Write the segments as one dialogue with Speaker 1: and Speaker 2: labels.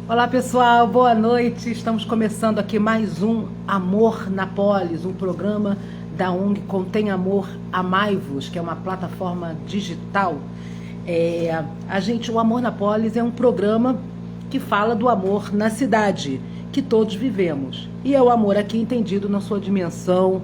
Speaker 1: Olá pessoal, boa noite. Estamos começando aqui mais um Amor na Polis, um programa da ONG Contém Amor Amai-vos, que é uma plataforma digital. O Amor na Polis é um programa que fala do amor na cidade, que todos vivemos. E é o amor aqui entendido na sua dimensão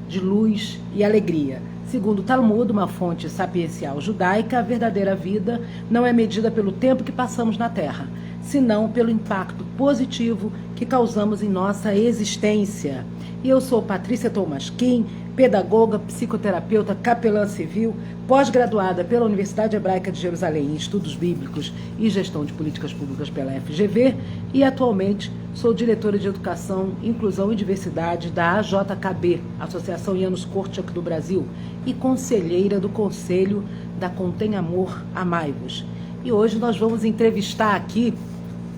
Speaker 1: de luz e alegria. Segundo o Talmud, uma fonte sapiencial judaica, a verdadeira vida não é medida pelo tempo que passamos na Terra, senão pelo impacto positivo que causamos em nossa existência. E eu sou Patrícia Tomasquim, pedagoga, psicoterapeuta, capelã civil, pós-graduada pela Universidade Hebraica de Jerusalém em Estudos Bíblicos e Gestão de Políticas Públicas pela FGV e atualmente sou diretora de Educação, Inclusão e Diversidade da AJKB, Associação Janus Korczak do Brasil, e conselheira do Conselho da Contém Amor Amai-vos. E hoje nós vamos entrevistar aqui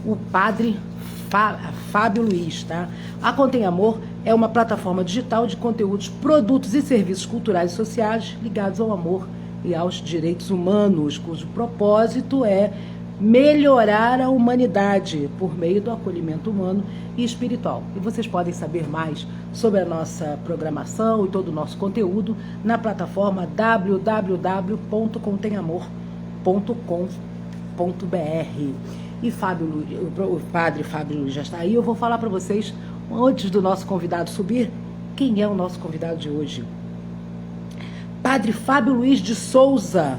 Speaker 1: o padre Fábio Luiz, tá? A Contém Amor é uma plataforma digital de conteúdos, produtos e serviços culturais e sociais ligados ao amor e aos direitos humanos, cujo propósito é melhorar a humanidade por meio do acolhimento humano e espiritual. E vocês podem saber mais sobre a nossa programação e todo o nosso conteúdo na plataforma www.contehamor.com.br. E o padre Fábio Luiz já está aí. Eu vou falar para vocês, antes do nosso convidado subir, quem é o nosso convidado de hoje. Padre Fábio Luiz de Souza.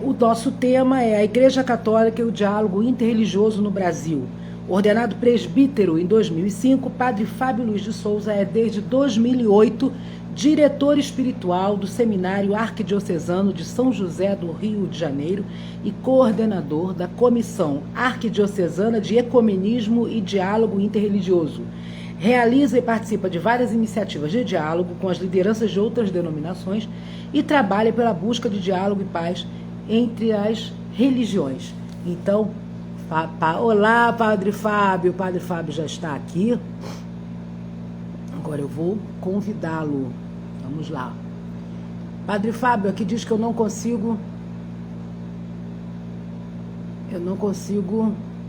Speaker 1: O nosso tema é a Igreja Católica e o diálogo interreligioso no Brasil. Ordenado presbítero em 2005, Padre Fábio Luiz de Souza é desde 2008 diretor espiritual do Seminário Arquidiocesano de São José do Rio de Janeiro e coordenador da Comissão Arquidiocesana de Ecumenismo e Diálogo Interreligioso. Realiza e participa de várias iniciativas de diálogo com as lideranças de outras denominações e trabalha pela busca de diálogo e paz entre as religiões. Então, olá, Padre Fábio. O Padre Fábio já está aqui. Agora eu vou convidá-lo. Vamos lá. Padre Fábio, aqui diz que eu não consigo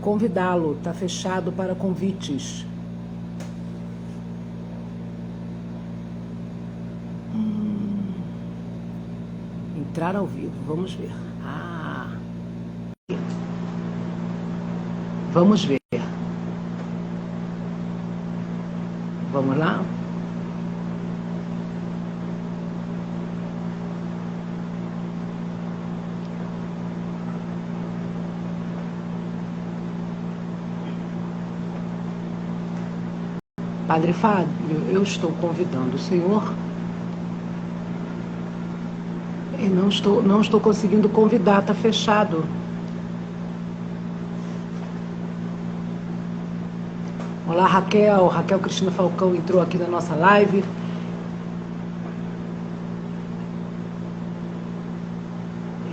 Speaker 1: convidá-lo. Está fechado para convites. Entrar ao vivo, vamos ver. Vamos ver. Vamos lá? Padre Fábio, eu estou convidando o senhor e não estou conseguindo convidar, está fechado. Olá, Raquel Cristina Falcão entrou aqui na nossa live.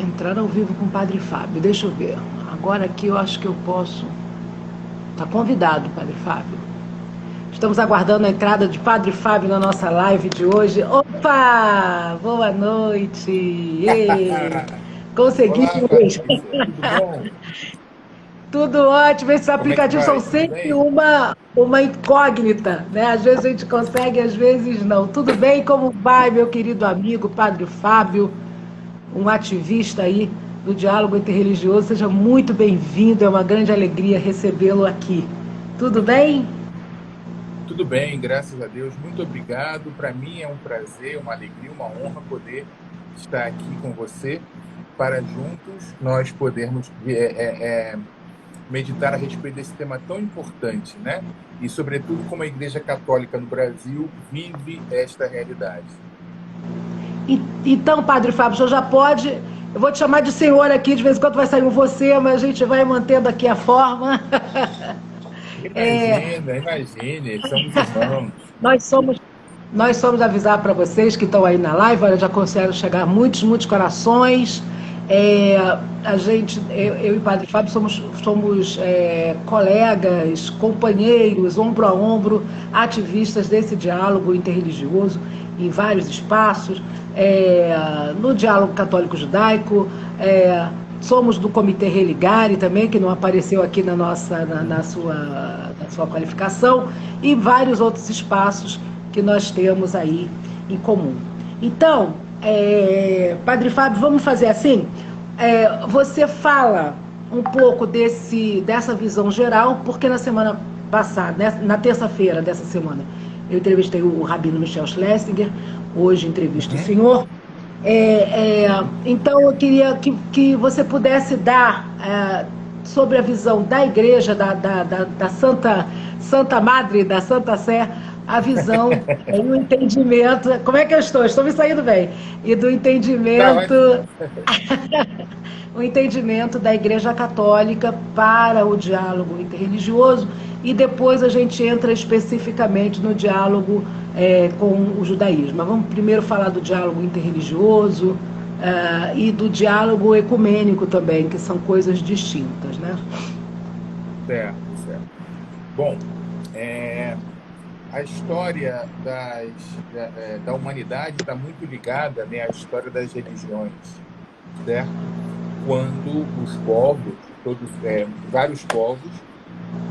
Speaker 1: Entrar ao vivo com o Padre Fábio, deixa eu ver. Agora aqui eu acho que eu posso. Está convidado, Padre Fábio. Estamos aguardando a entrada de Padre Fábio na nossa live de hoje. Opa! Boa noite! Consegui!
Speaker 2: Olá, Patrícia, tudo bom?
Speaker 1: Tudo ótimo. Esses aplicativos são sempre uma incógnita, né? Às vezes a gente consegue, às vezes não. Tudo bem? Como vai, meu querido amigo Padre Fábio, um ativista aí do diálogo interreligioso? Seja muito bem-vindo, é uma grande alegria recebê-lo aqui. Tudo bem?
Speaker 2: Tudo bem, graças a Deus. Muito obrigado. Para mim é um prazer, uma alegria, uma honra poder estar aqui com você para juntos nós podermos meditar a respeito desse tema tão importante, né? E, sobretudo, como a Igreja Católica no Brasil vive esta realidade.
Speaker 1: Então, Padre Fábio, o senhor já pode... Eu vou te chamar de senhor aqui, de vez em quando vai sair um você, mas a gente vai mantendo aqui a forma.
Speaker 2: Imagine, somos irmãos.
Speaker 1: Nós somos avisar para vocês que estão aí na live, olha, já conseguiram chegar muitos corações. Eu e o Padre Fábio somos colegas, companheiros, ombro a ombro, ativistas desse diálogo interreligioso em vários espaços, no diálogo católico-judaico, somos do Comitê Religare também, que não apareceu aqui na sua qualificação, e vários outros espaços que nós temos aí em comum. Então, Padre Fábio, vamos fazer assim? Você fala um pouco dessa visão geral, porque na semana passada, né, na terça-feira dessa semana, eu entrevistei o Rabino Michel Schlesinger, hoje entrevisto o senhor. Então, eu queria que você pudesse dar sobre a visão da Igreja, da Santa Madre, da Santa Sé, a visão e o entendimento. Como é que eu estou? Estou me saindo bem. E do entendimento. O entendimento da Igreja Católica para o diálogo interreligioso, e depois a gente entra especificamente no diálogo com o judaísmo. Mas vamos primeiro falar do diálogo interreligioso e do diálogo ecumênico também, que são coisas distintas, né?
Speaker 2: Certo. Bom, a história da humanidade está muito ligada, né, à história das religiões, certo? Quando os povos, vários povos,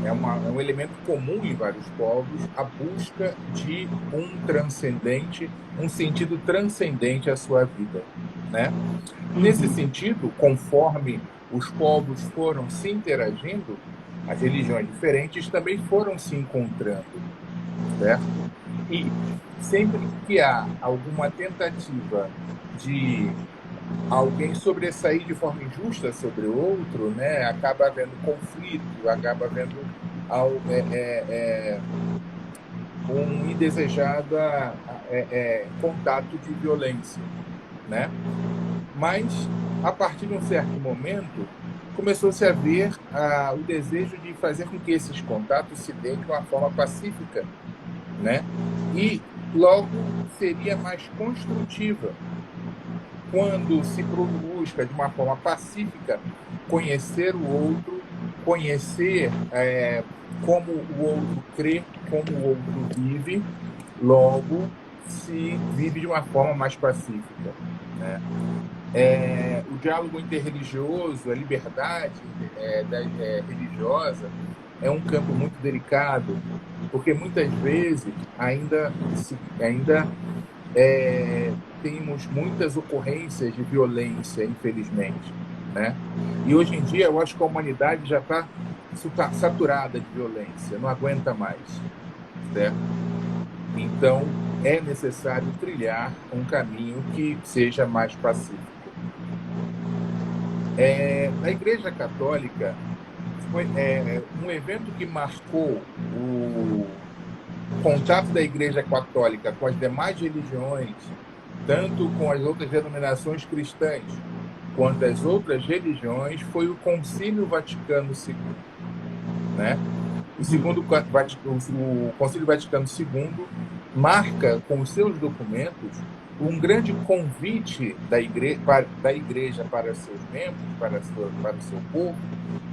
Speaker 2: é um elemento comum em vários povos, a busca de um sentido transcendente à sua vida, né? Nesse sentido, conforme os povos foram se interagindo, as religiões diferentes também foram se encontrando, certo? E sempre que há alguma tentativa de alguém sobressair de forma injusta sobre o outro, né, acaba havendo conflito, acaba havendo um indesejado contato de violência, né? Mas, a partir de um certo momento, começou-se a ver o desejo de fazer com que esses contatos se deem de uma forma pacífica, né? E logo seria mais construtiva quando se busca de uma forma pacífica conhecer o outro, conhecer como o outro crê, como o outro vive, logo se vive de uma forma mais pacífica, né? O diálogo interreligioso, a liberdade religiosa é um campo muito delicado, porque muitas vezes ainda temos muitas ocorrências de violência, infelizmente, né? E hoje em dia eu acho que a humanidade já está saturada de violência, não aguenta mais, certo? Então é necessário trilhar um caminho que seja mais pacífico. A Igreja Católica foi um evento que marcou o contato da Igreja Católica com as demais religiões, tanto com as outras denominações cristãs quanto as outras religiões, foi o Concílio Vaticano II, né? O Concílio Vaticano II marca com os seus documentos um grande convite da Igreja para seus membros, para o seu povo,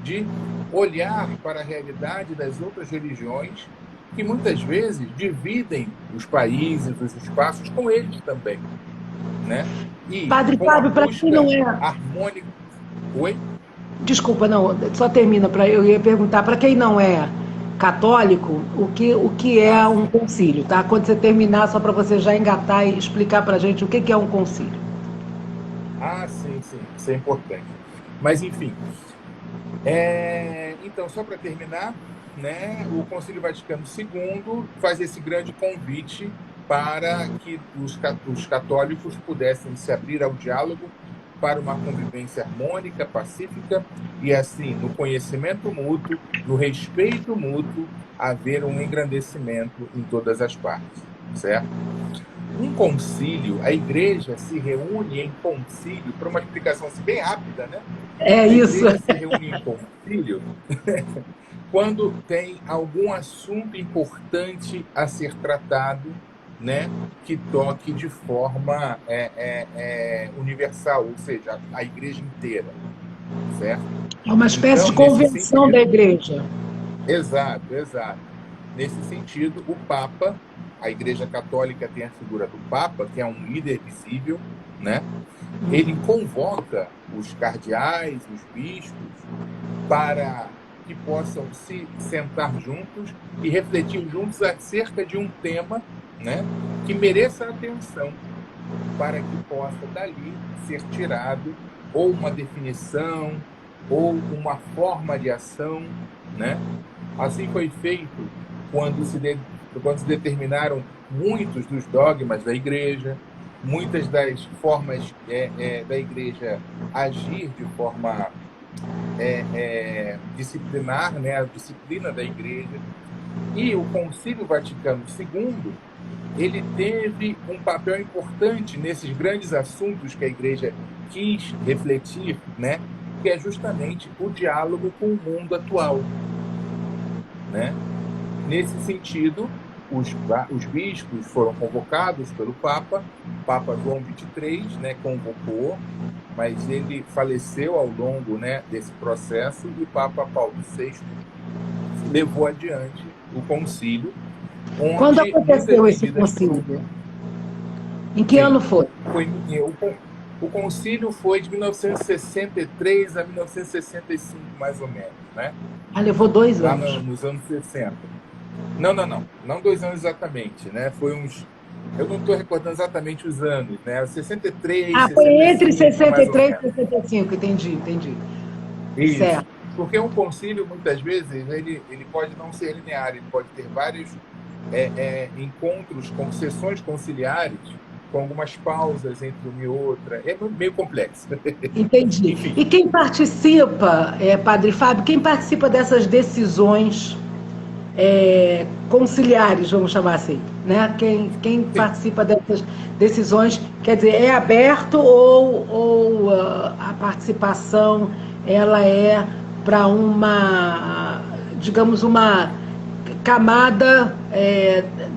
Speaker 2: de olhar para a realidade das outras religiões, que muitas vezes dividem os países, os espaços com eles também, né? E
Speaker 1: Padre Fábio, para quem não é
Speaker 2: harmônica. Oi?
Speaker 1: Desculpa, não, só termina. Eu ia perguntar, para quem não é católico, o que é um concílio, tá? Quando você terminar, só para você já engatar e explicar para a gente o que é um concílio.
Speaker 2: Sim, isso é importante. Mas, enfim, então, só para terminar, né, o Concílio Vaticano II faz esse grande convite para que os católicos pudessem se abrir ao diálogo para uma convivência harmônica, pacífica, e assim, no conhecimento mútuo, no respeito mútuo, haver um engrandecimento em todas as partes, certo? Um concílio, a Igreja se reúne em concílio, para uma explicação assim, bem rápida, né?
Speaker 1: Isso.
Speaker 2: A Igreja se reúne em concílio quando tem algum assunto importante a ser tratado, né, que toque de forma universal, ou seja, a Igreja inteira, certo?
Speaker 1: É uma espécie de convenção da Igreja.
Speaker 2: Exato. Nesse sentido, o Papa, a Igreja Católica tem a figura do Papa, que é um líder visível, né? Ele convoca os cardeais, os bispos, para que possam se sentar juntos e refletir juntos acerca de um tema, né, que mereça atenção, para que possa dali ser tirado ou uma definição ou uma forma de ação, né? Assim foi feito quando se determinaram muitos dos dogmas da Igreja, muitas das formas da Igreja agir de forma disciplinar, né, a disciplina da Igreja. E o Concílio Vaticano II, ele teve um papel importante nesses grandes assuntos que a Igreja quis refletir, né, que é justamente o diálogo com o mundo atual, né? Nesse sentido, os bispos foram convocados pelo Papa João XXIII, né, convocou, mas ele faleceu ao longo, né, desse processo, e o Papa Paulo VI levou adiante o concílio.
Speaker 1: Quando aconteceu esse concílio? Em que ano foi?
Speaker 2: O concílio foi de 1963 a 1965, mais ou menos, né?
Speaker 1: Levou 2 anos.
Speaker 2: Lá nos anos 60. Não 2 anos exatamente, né? Foi uns... Eu não estou recordando exatamente os anos, né? 63, 65,
Speaker 1: foi entre 63 e 65, entendi.
Speaker 2: Isso.
Speaker 1: Certo.
Speaker 2: Porque um concílio, muitas vezes, ele pode não ser linear, ele pode ter vários encontros, com sessões conciliares, com algumas pausas entre uma e outra. É meio complexo.
Speaker 1: Entendi. Enfim. E quem participa, Padre Fábio, quem participa dessas decisões conciliares, vamos chamar assim, né? Quem participa dessas decisões, quer dizer, é aberto ou a participação ela é para uma, digamos, uma camada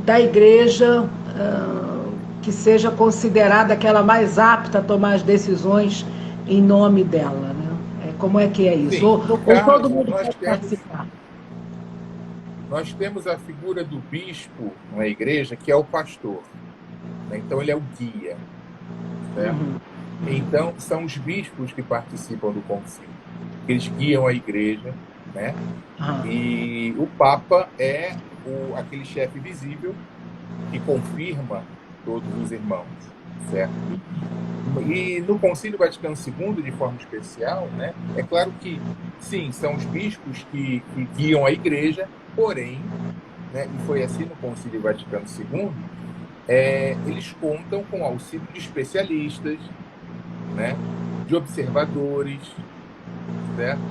Speaker 1: da Igreja que seja considerada aquela mais apta a tomar as decisões em nome dela, né? Como é que é isso?
Speaker 2: Sim,
Speaker 1: ou todo mundo pode participar?
Speaker 2: Nós temos a figura do bispo na Igreja, que é o pastor, né? Então ele é o guia, certo? Então são os bispos que participam do concílio, eles guiam a Igreja, né? E o Papa é aquele chefe visível que confirma todos os irmãos, certo? E no Concílio Vaticano II, de forma especial, né, é claro que, sim, são os bispos que guiam a Igreja, porém, né, e foi assim no Concílio Vaticano II, eles contam com o auxílio de especialistas, né, de observadores, certo?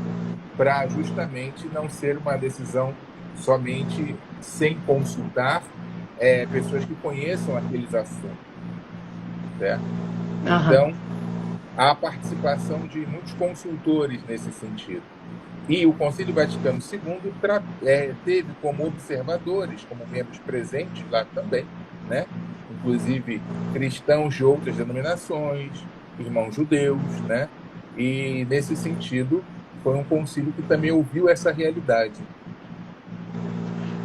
Speaker 2: Para justamente não ser uma decisão somente sem consultar pessoas que conheçam aqueles assuntos, certo? Então, há a participação de muitos consultores nesse sentido. E o Concílio Vaticano II teve como observadores, como membros presentes lá também, né? Inclusive cristãos de outras denominações, irmãos judeus, né? E, nesse sentido, foi um concílio que também ouviu essa realidade.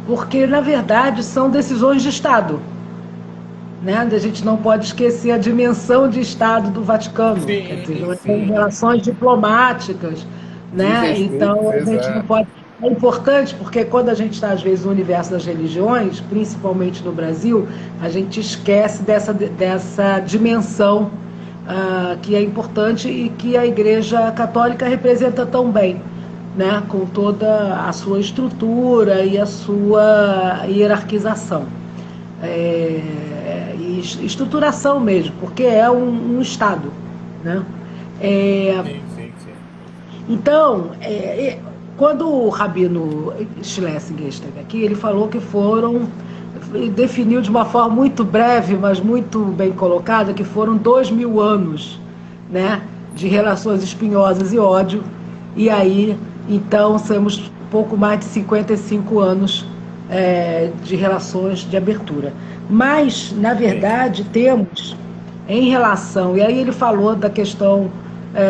Speaker 1: Porque, na verdade, são decisões de Estado, né? A gente não pode esquecer a dimensão de Estado do Vaticano,
Speaker 2: sim,
Speaker 1: quer dizer, tem relações diplomáticas, né? Então, a gente não pode... É importante porque quando a gente está, às vezes, no universo das religiões, principalmente no Brasil, a gente esquece dessa dimensão que é importante e que a Igreja Católica representa tão bem, né? Com toda a sua estrutura e a sua hierarquização. E estruturação mesmo, porque é um Estado, né?
Speaker 2: Sim.
Speaker 1: Então, quando o Rabino Schlesinger esteve aqui, ele falou que definiu de uma forma muito breve, mas muito bem colocada, que foram 2000 anos, né, de relações espinhosas e ódio, e aí, então, temos pouco mais de 55 anos de relações de abertura. Mas, na verdade, temos em relação, e aí ele falou da questão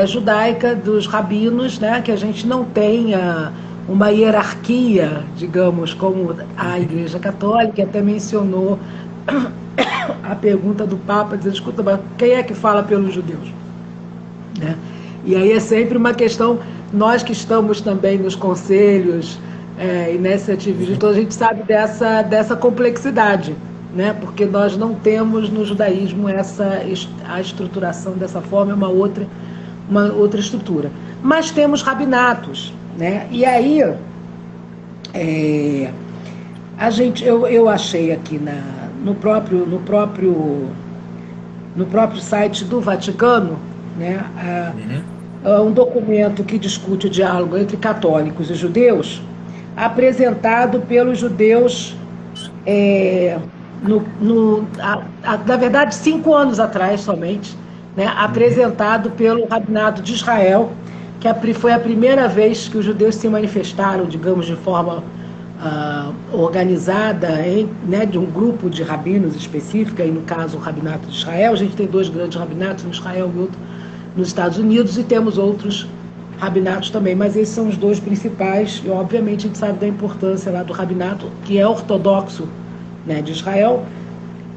Speaker 1: judaica dos rabinos, né, que a gente não tenha uma hierarquia, digamos, como a Igreja Católica, até mencionou a pergunta do Papa, dizendo, escuta, mas quem é que fala pelos judeus? Né? E aí é sempre uma questão, nós que estamos também nos conselhos e nesse ativismo, então a gente sabe dessa complexidade, né? Porque nós não temos no judaísmo a estruturação dessa forma, é uma outra estrutura. Mas temos rabinatos, né? E aí eu achei aqui no próprio site do Vaticano, né, um documento que discute o diálogo entre católicos e judeus, apresentado pelos judeus, na verdade, 5 anos atrás somente, né, apresentado pelo Rabinato de Israel, que foi a primeira vez que os judeus se manifestaram, digamos, de forma organizada, né, de um grupo de rabinos específica, e no caso o Rabinato de Israel. A gente tem 2 grandes rabinatos, um em Israel e outro nos Estados Unidos, e temos outros rabinatos também, mas esses são os 2 principais, e obviamente a gente sabe da importância lá do rabinato, que é ortodoxo, né, de Israel,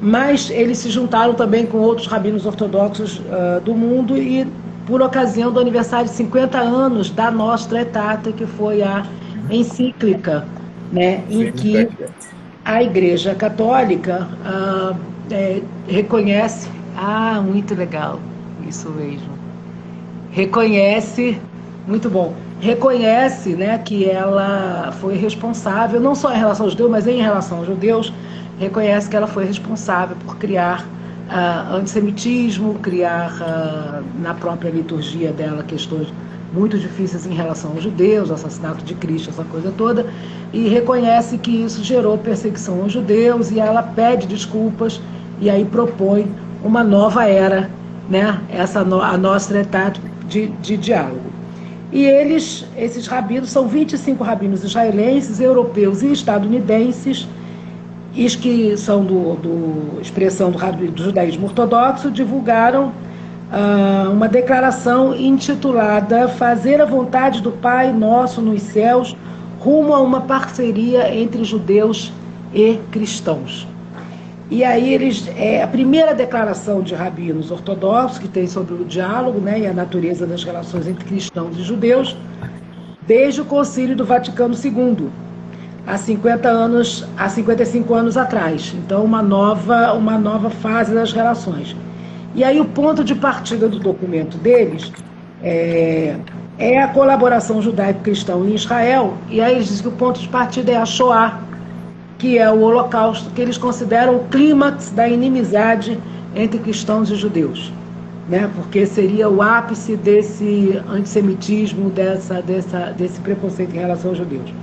Speaker 1: mas eles se juntaram também com outros rabinos ortodoxos do mundo, e por ocasião do aniversário de 50 anos da Nostra Aetate, que foi a encíclica, né, em que a Igreja Católica reconhece, muito legal, isso mesmo, reconhece, muito bom, reconhece, né, que ela foi responsável, não só em relação aos judeus, mas em relação aos judeus, reconhece que ela foi responsável por criar antissemitismo, criar na própria liturgia dela questões muito difíceis em relação aos judeus, assassinato de Cristo, essa coisa toda, e reconhece que isso gerou perseguição aos judeus, e ela pede desculpas, e aí propõe uma nova era, né, a Nostra Aetate de diálogo. E esses rabinos, são 25 rabinos israelenses, europeus e estadunidenses, que são expressão do judaísmo ortodoxo, divulgaram uma declaração intitulada "Fazer a vontade do Pai Nosso nos céus, rumo a uma parceria entre judeus e cristãos". E aí a primeira declaração de rabinos ortodoxos que tem sobre o diálogo, né, e a natureza das relações entre cristãos e judeus, desde o Concílio do Vaticano II, há 55 anos atrás. Então, uma nova fase das relações. E aí o ponto de partida do documento deles é a colaboração judaico-cristã em Israel, e aí eles dizem que o ponto de partida é a Shoah, que é o Holocausto, que eles consideram o clímax da inimizade entre cristãos e judeus, né? Porque seria o ápice desse antissemitismo, desse preconceito em relação aos judeus.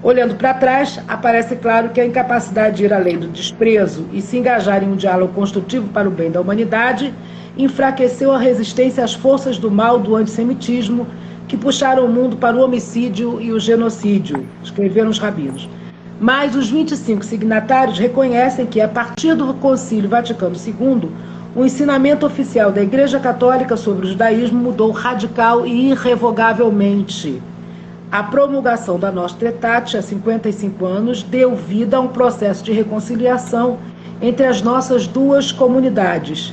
Speaker 1: Olhando para trás, aparece claro que a incapacidade de ir além do desprezo e se engajar em um diálogo construtivo para o bem da humanidade enfraqueceu a resistência às forças do mal do antissemitismo, que puxaram o mundo para o homicídio e o genocídio, escreveram os rabinos. Mas os 25 signatários reconhecem que, a partir do Concílio Vaticano II, o ensinamento oficial da Igreja Católica sobre o judaísmo mudou radical e irrevogavelmente. A promulgação da Nostra Aetate, há 55 anos, deu vida a um processo de reconciliação entre as nossas 2 comunidades,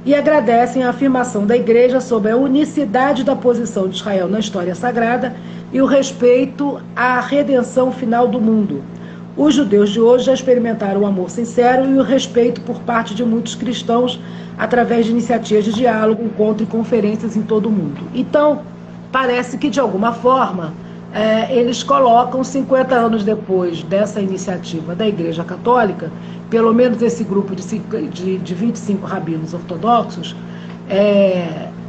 Speaker 1: e agradecem a afirmação da Igreja sobre a unicidade da posição de Israel na história sagrada e o respeito à redenção final do mundo. Os judeus de hoje já experimentaram o amor sincero e o respeito por parte de muitos cristãos através de iniciativas de diálogo, encontro e conferências em todo o mundo. Então, parece que, de alguma forma, eles colocam 50 anos depois dessa iniciativa da Igreja Católica, pelo menos esse grupo de 25 rabinos ortodoxos,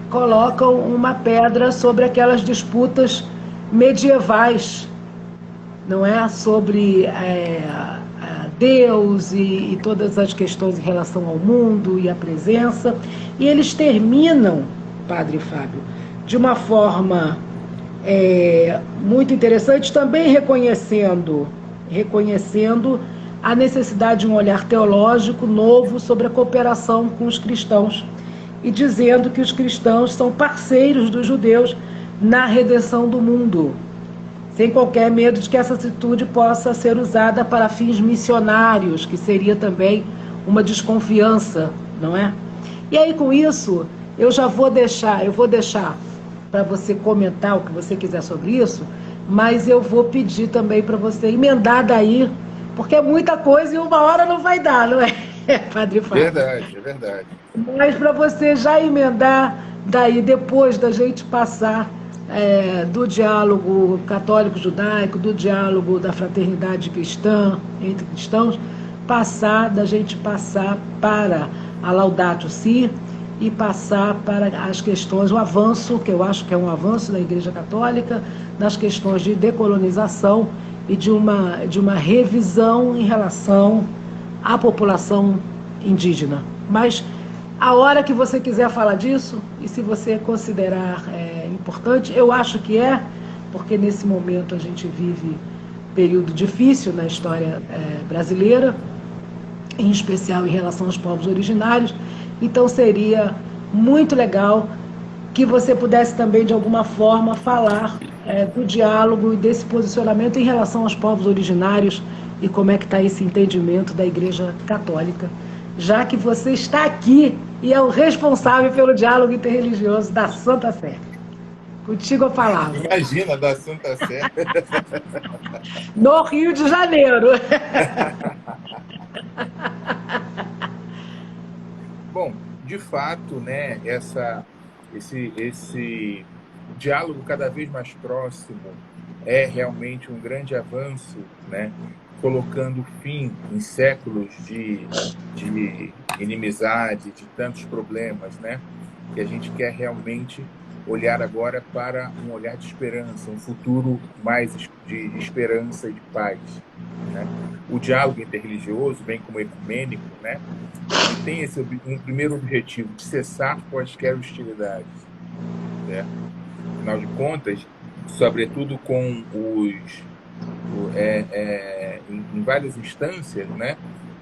Speaker 1: colocam uma pedra sobre aquelas disputas medievais, não é? Sobre Deus e todas as questões em relação ao mundo e à presença. E eles terminam, Padre Fábio, de uma forma muito interessante, também reconhecendo a necessidade de um olhar teológico novo sobre a cooperação com os cristãos, e dizendo que os cristãos são parceiros dos judeus na redenção do mundo, sem qualquer medo de que essa atitude possa ser usada para fins missionários, que seria também uma desconfiança, não é? E aí, com isso, eu vou deixar para você comentar o que você quiser sobre isso, mas eu vou pedir também para você emendar daí, porque é muita coisa e uma hora não vai dar, não é, Padre Fábio?
Speaker 2: Verdade, é verdade.
Speaker 1: Mas para você já emendar daí, depois da gente passar do diálogo católico-judaico, do diálogo da fraternidade cristã, entre cristãos, da gente passar para a Laudatio Si e passar para as questões, o avanço, que eu acho que é um avanço da Igreja Católica, nas questões de decolonização e de uma revisão em relação à população indígena. Mas a hora que você quiser falar disso, e se você considerar importante, eu acho que porque nesse momento a gente vive período difícil na história brasileira, em especial em relação aos povos originários, então seria muito legal que você pudesse também, de alguma forma, falar do diálogo e desse posicionamento em relação aos povos originários e como é que está esse entendimento da Igreja Católica, já que você está aqui e é o responsável pelo diálogo interreligioso da Santa Sé. Contigo a palavra.
Speaker 2: Imagina, da Santa Sé.
Speaker 1: No Rio de Janeiro.
Speaker 2: Bom, de fato, né, esse diálogo cada vez mais próximo é realmente um grande avanço, né, colocando fim em séculos de inimizade, de tantos problemas, né, que a gente quer realmente olhar agora para um olhar de esperança, um futuro mais de esperança e de paz, né? O diálogo interreligioso, bem como ecumênico, né, ele tem um primeiro objetivo, de cessar quaisquer hostilidades, certo? Afinal de contas, sobretudo com em várias instâncias, né,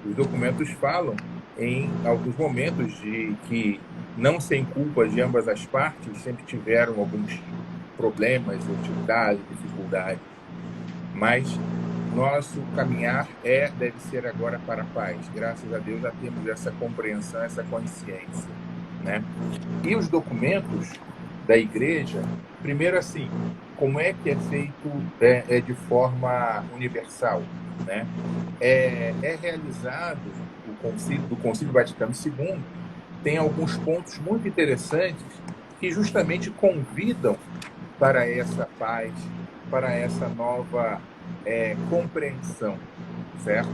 Speaker 2: os documentos falam em alguns momentos de que, não sem culpa de ambas as partes, sempre tiveram alguns problemas, hostilidades, dificuldades, mas nosso caminhar deve ser agora para a paz. Graças a Deus já temos essa compreensão, essa consciência, né? E os documentos da Igreja, primeiro assim, como é que é feito de forma universal, né? É realizado do Concílio Vaticano II, tem alguns pontos muito interessantes que justamente convidam para essa paz, para essa nova compreensão, certo?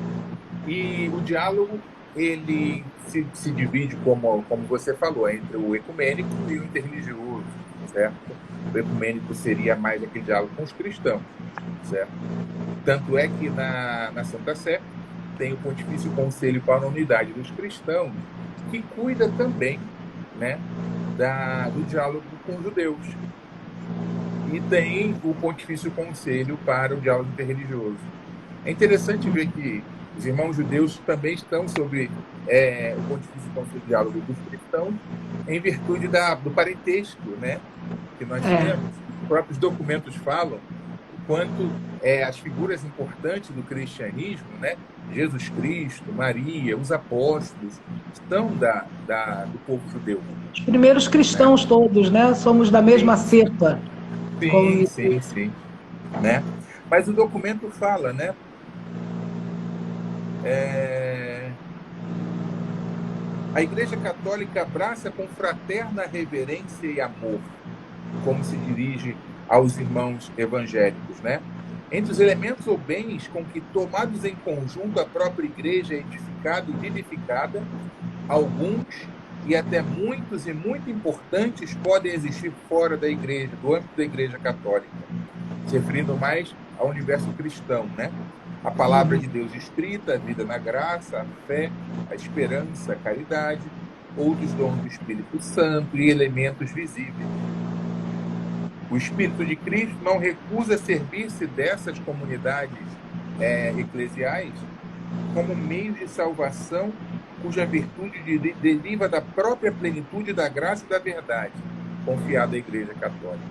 Speaker 2: E o diálogo, ele se divide, como você falou, entre o ecumênico e o interreligioso, certo? O ecumênico seria mais aquele diálogo com os cristãos, certo? Tanto é que na Santa Sé tem o Pontifício Conselho para a Unidade dos Cristãos, que cuida também, né, do diálogo com os judeus. E tem o Pontifício Conselho para o Diálogo Interreligioso. É interessante ver que os irmãos judeus também estão sobre o Pontifício Conselho do Diálogo dos Cristãos, em virtude do parentesco, né, que nós temos. Os próprios documentos falam o quanto as figuras importantes do cristianismo, né, Jesus Cristo, Maria, os apóstolos, são do povo judeu.
Speaker 1: Os primeiros cristãos, né? Todos, né? Somos da mesma cepa.
Speaker 2: Sim. Né? Mas o documento fala, né? A Igreja Católica abraça com fraterna reverência e amor, como se dirige aos irmãos evangélicos, né? Entre os elementos ou bens com que, tomados em conjunto, a própria Igreja é edificada e vivificada, alguns e até muitos e muito importantes podem existir fora da Igreja, do âmbito da Igreja Católica, se referindo mais ao universo cristão, né? A palavra de Deus escrita, a vida na graça, a fé, a esperança, a caridade, outros dons do Espírito Santo e elementos visíveis. O Espírito de Cristo não recusa servir-se dessas comunidades eclesiais como meio de salvação, cuja virtude deriva da própria plenitude da graça e da verdade, confiada à Igreja Católica.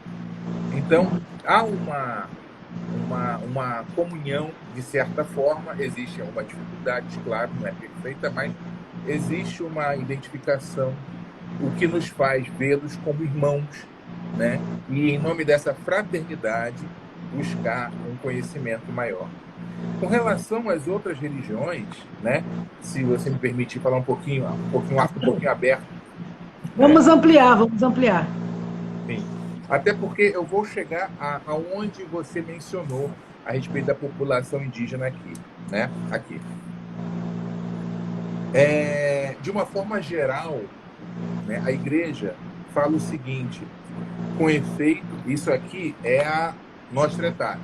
Speaker 2: Então, há uma comunhão, de certa forma, existe uma dificuldade, claro, não é perfeita, mas existe uma identificação, o que nos faz vê-los como irmãos, né? E, em nome dessa fraternidade, buscar um conhecimento maior. Com relação às outras religiões, né? Se você me permitir falar um pouquinho aberto, né?
Speaker 1: Vamos ampliar, vamos ampliar.
Speaker 2: Sim. Até porque eu vou chegar aonde você mencionou a respeito da população indígena aqui, né? Aqui. De uma forma geral, né, a igreja fala o seguinte: com efeito, isso aqui é a Nostra Aetate,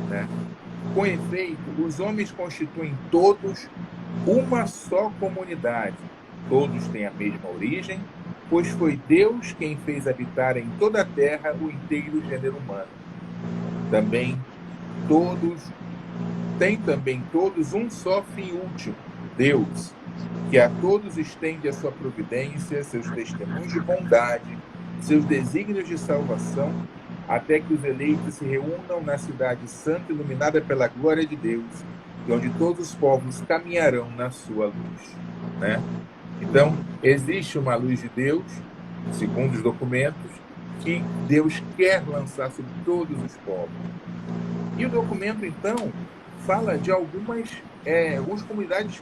Speaker 2: né? Com efeito, os homens constituem todos uma só comunidade. Todos têm a mesma origem, pois foi Deus quem fez habitar em toda a terra o inteiro gênero humano. Têm também todos um só fim último, Deus, que a todos estende a sua providência, seus testemunhos de bondade, seus desígnios de salvação, até que os eleitos se reúnam na cidade santa, iluminada pela glória de Deus, e onde todos os povos caminharão na sua luz, né? Então, existe uma luz de Deus, segundo os documentos, que Deus quer lançar sobre todos os povos. E o documento, então, fala de algumas comunidades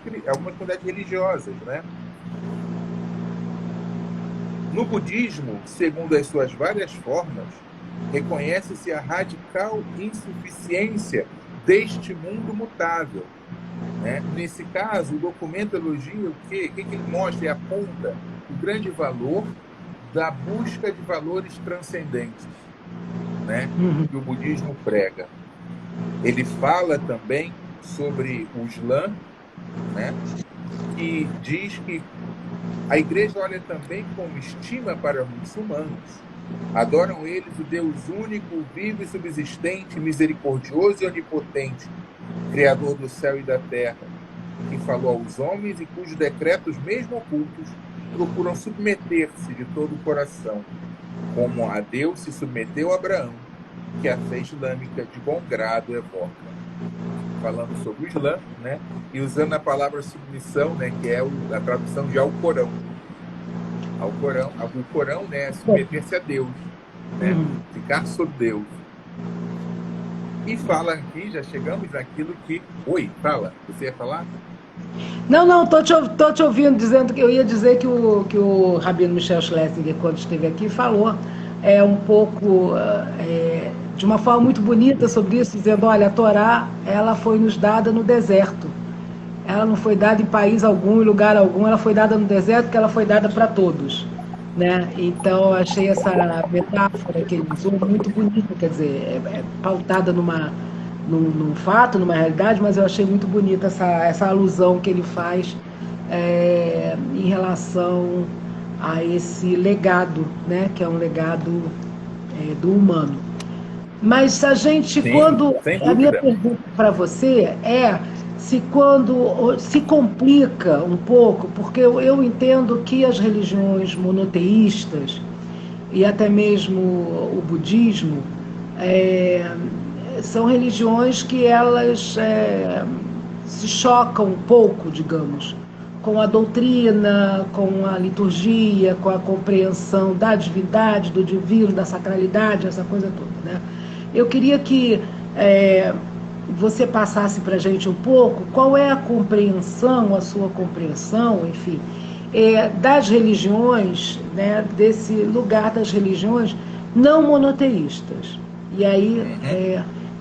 Speaker 2: religiosas, né? No budismo, segundo as suas várias formas, reconhece-se a radical insuficiência deste mundo mutável, né? Nesse caso, o documento elogia o quê? O que ele mostra e aponta? O grande valor da busca de valores transcendentes, né? Que o budismo prega. Ele fala também sobre o Islã, né? Que diz que a igreja olha também como estima para os muçulmanos. Adoram eles o Deus único, vivo e subsistente, misericordioso e onipotente, Criador do céu e da terra, que falou aos homens e cujos decretos, mesmo ocultos, procuram submeter-se de todo o coração, como a Deus se submeteu a Abraão, que a fé islâmica de bom grado evoca. Falando sobre o Islã, né? E usando a palavra submissão, né? Que é a tradução de Alcorão. O Corão, né? É submeter-se a Deus, né? Ficar sob Deus. E fala aqui, já chegamos naquilo que... Oi, fala. Você ia falar?
Speaker 1: Não, tô te ouvindo, dizendo que eu ia dizer que o Rabino Michel Schlesinger, quando esteve aqui, falou um pouco, de uma forma muito bonita sobre isso, dizendo, olha, a Torá, ela foi nos dada no deserto. Ela não foi dada em país algum, em lugar algum, ela foi dada no deserto, porque ela foi dada para todos, né? Então, eu achei essa metáfora que ele usou muito bonita, quer dizer, pautada num fato, numa realidade, mas eu achei muito bonita essa alusão que ele faz em relação a esse legado, né? Que é um legado do humano. Mas a gente,
Speaker 2: Sim,
Speaker 1: quando...
Speaker 2: sem
Speaker 1: A minha
Speaker 2: dúvida.
Speaker 1: pergunta para você é se quando se complica um pouco, porque eu entendo que as religiões monoteístas e até mesmo o budismo são religiões que elas se chocam um pouco, digamos, com a doutrina, com a liturgia, com a compreensão da divindade, do divino, da sacralidade, essa coisa toda, né? Eu queria que você passasse para a gente um pouco qual é a compreensão, a sua compreensão, enfim, das religiões, né, desse lugar das religiões não monoteístas. E aí,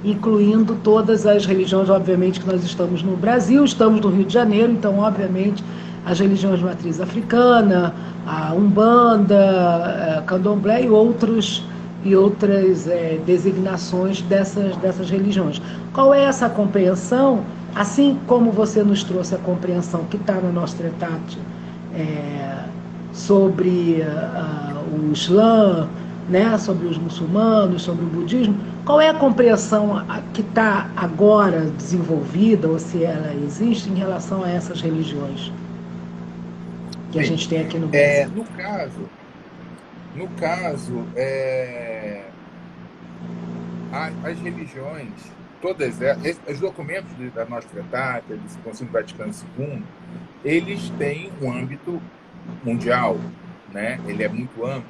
Speaker 1: incluindo todas as religiões, obviamente, que nós estamos no Brasil, estamos no Rio de Janeiro, então, obviamente, as religiões de matriz africana, a Umbanda, a Candomblé e outras designações dessas religiões. Qual é essa compreensão, assim como você nos trouxe a compreensão que está na Nostra Aetate sobre o Islã, né, sobre os muçulmanos, sobre o budismo, qual é a compreensão que está agora desenvolvida, ou se ela existe, em relação a essas religiões que a gente tem aqui no Brasil?
Speaker 2: No caso, as religiões, todas elas, os documentos da Nostra Aetate, do Concílio Vaticano II, eles têm um âmbito mundial, né? Ele é muito amplo,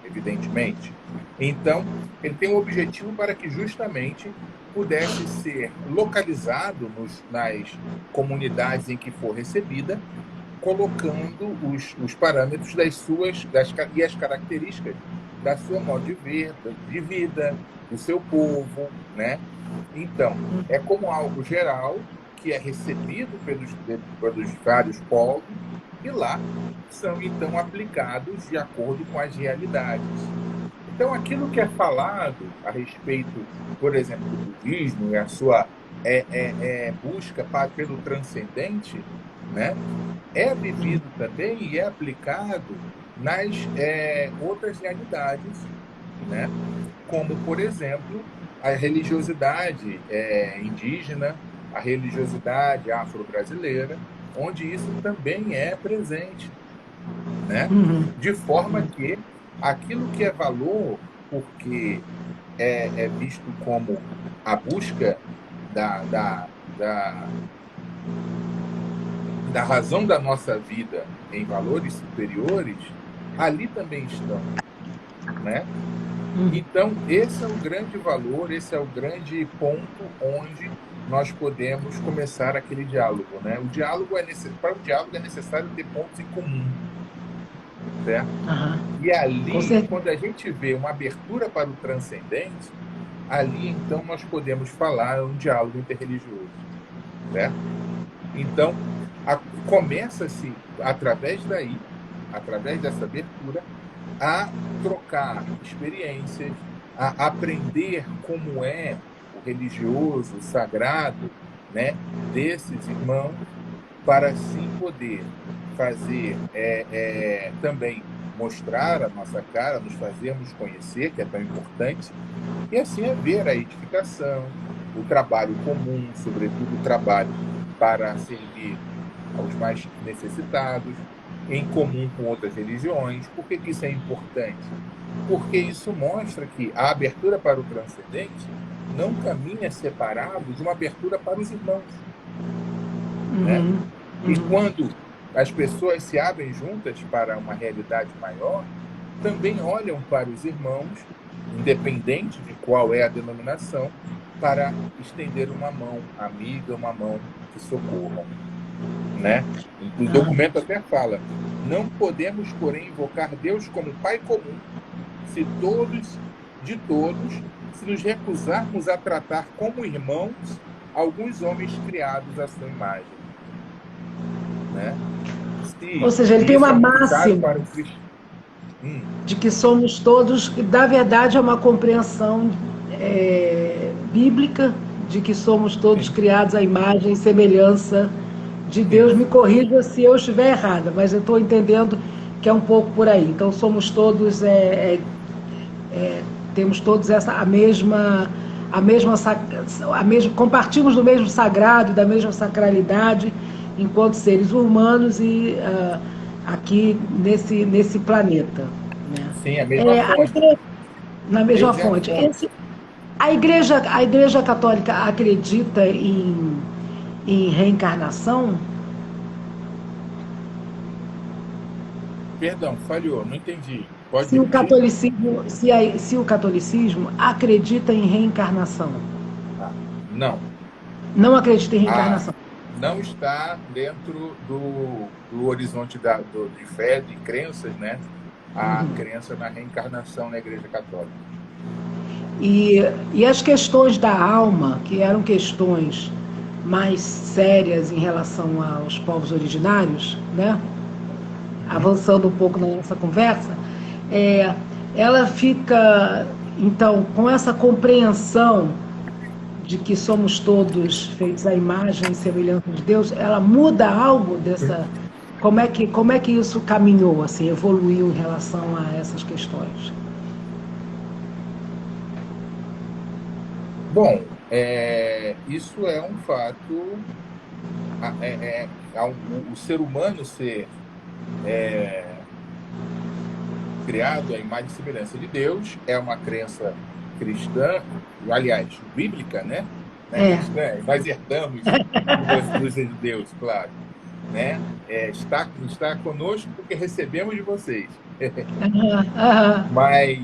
Speaker 2: evidentemente. Então, ele tem um objetivo para que justamente pudesse ser localizado nas comunidades em que for recebida, colocando os parâmetros e as características da sua modo de vida, do seu povo, né? Então, é como algo geral que é recebido pelos vários povos e lá são então aplicados de acordo com as realidades. Então, aquilo que é falado a respeito, por exemplo, do budismo e a sua busca pelo transcendente, né, é vivido também e é aplicado nas outras realidades, né, como, por exemplo, a religiosidade indígena, a religiosidade afro-brasileira, onde isso também é presente, né? De forma que aquilo que é valor, porque é visto como a busca da razão da nossa vida em valores superiores, ali também estão, né? Então, esse é o grande valor, esse é o grande ponto onde nós podemos começar aquele diálogo, né? Para o diálogo é necessário ter pontos em comum, certo? E ali, quando a gente vê uma abertura para o transcendente, ali então nós podemos falar um diálogo interreligioso, certo? Então, começa-se através dessa abertura, a trocar experiências, a aprender como é o religioso, o sagrado, né, desses irmãos, para assim poder fazer também mostrar a nossa cara, nos fazermos conhecer, que é tão importante, e assim haver a edificação, o trabalho comum, sobretudo o trabalho para servir aos mais necessitados, em comum com outras religiões. Por que isso é importante? Porque isso mostra que a abertura para o transcendente não caminha separado de uma abertura para os irmãos. Né? E quando as pessoas se abrem juntas para uma realidade maior, também olham para os irmãos, independente de qual é a denominação, para estender uma mão amiga, uma mão que socorram. Né? O documento até fala: não podemos, porém, invocar Deus como Pai comum, se nos recusarmos a tratar como irmãos alguns homens criados à sua imagem. Né?
Speaker 1: Ou seja, ele tem uma máxima de que somos todos, e na verdade é uma compreensão bíblica de que somos todos criados à imagem e semelhança de Deus. Me corrija se eu estiver errada, mas eu estou entendendo que é um pouco por aí. Então somos todos, temos todos compartimos do mesmo sagrado, da mesma sacralidade, enquanto seres humanos e aqui nesse planeta. Né?
Speaker 2: Sim, a mesma fonte.
Speaker 1: Na mesma fonte. A Igreja Católica acredita em reencarnação?
Speaker 2: Perdão, falhou, não entendi.
Speaker 1: Se o catolicismo acredita em reencarnação?
Speaker 2: Não.
Speaker 1: Não acredita em reencarnação?
Speaker 2: Não está dentro do horizonte de fé, de crenças, né? A crença na reencarnação na Igreja Católica.
Speaker 1: E as questões da alma, que eram questões mais sérias em relação aos povos originários, né? Avançando um pouco na nossa conversa, ela fica, então, com essa compreensão de que somos todos feitos à imagem e semelhança de Deus, ela muda algo dessa... Como é que isso caminhou, assim, evoluiu em relação a essas questões?
Speaker 2: Bom, isso é um fato. O ser humano ser criado à imagem e semelhança de Deus é uma crença cristã, aliás, bíblica, né? Cristã, nós herdamos dos judeus, claro. né? Está conosco porque recebemos de vocês.
Speaker 1: Aham, aham.
Speaker 2: Mas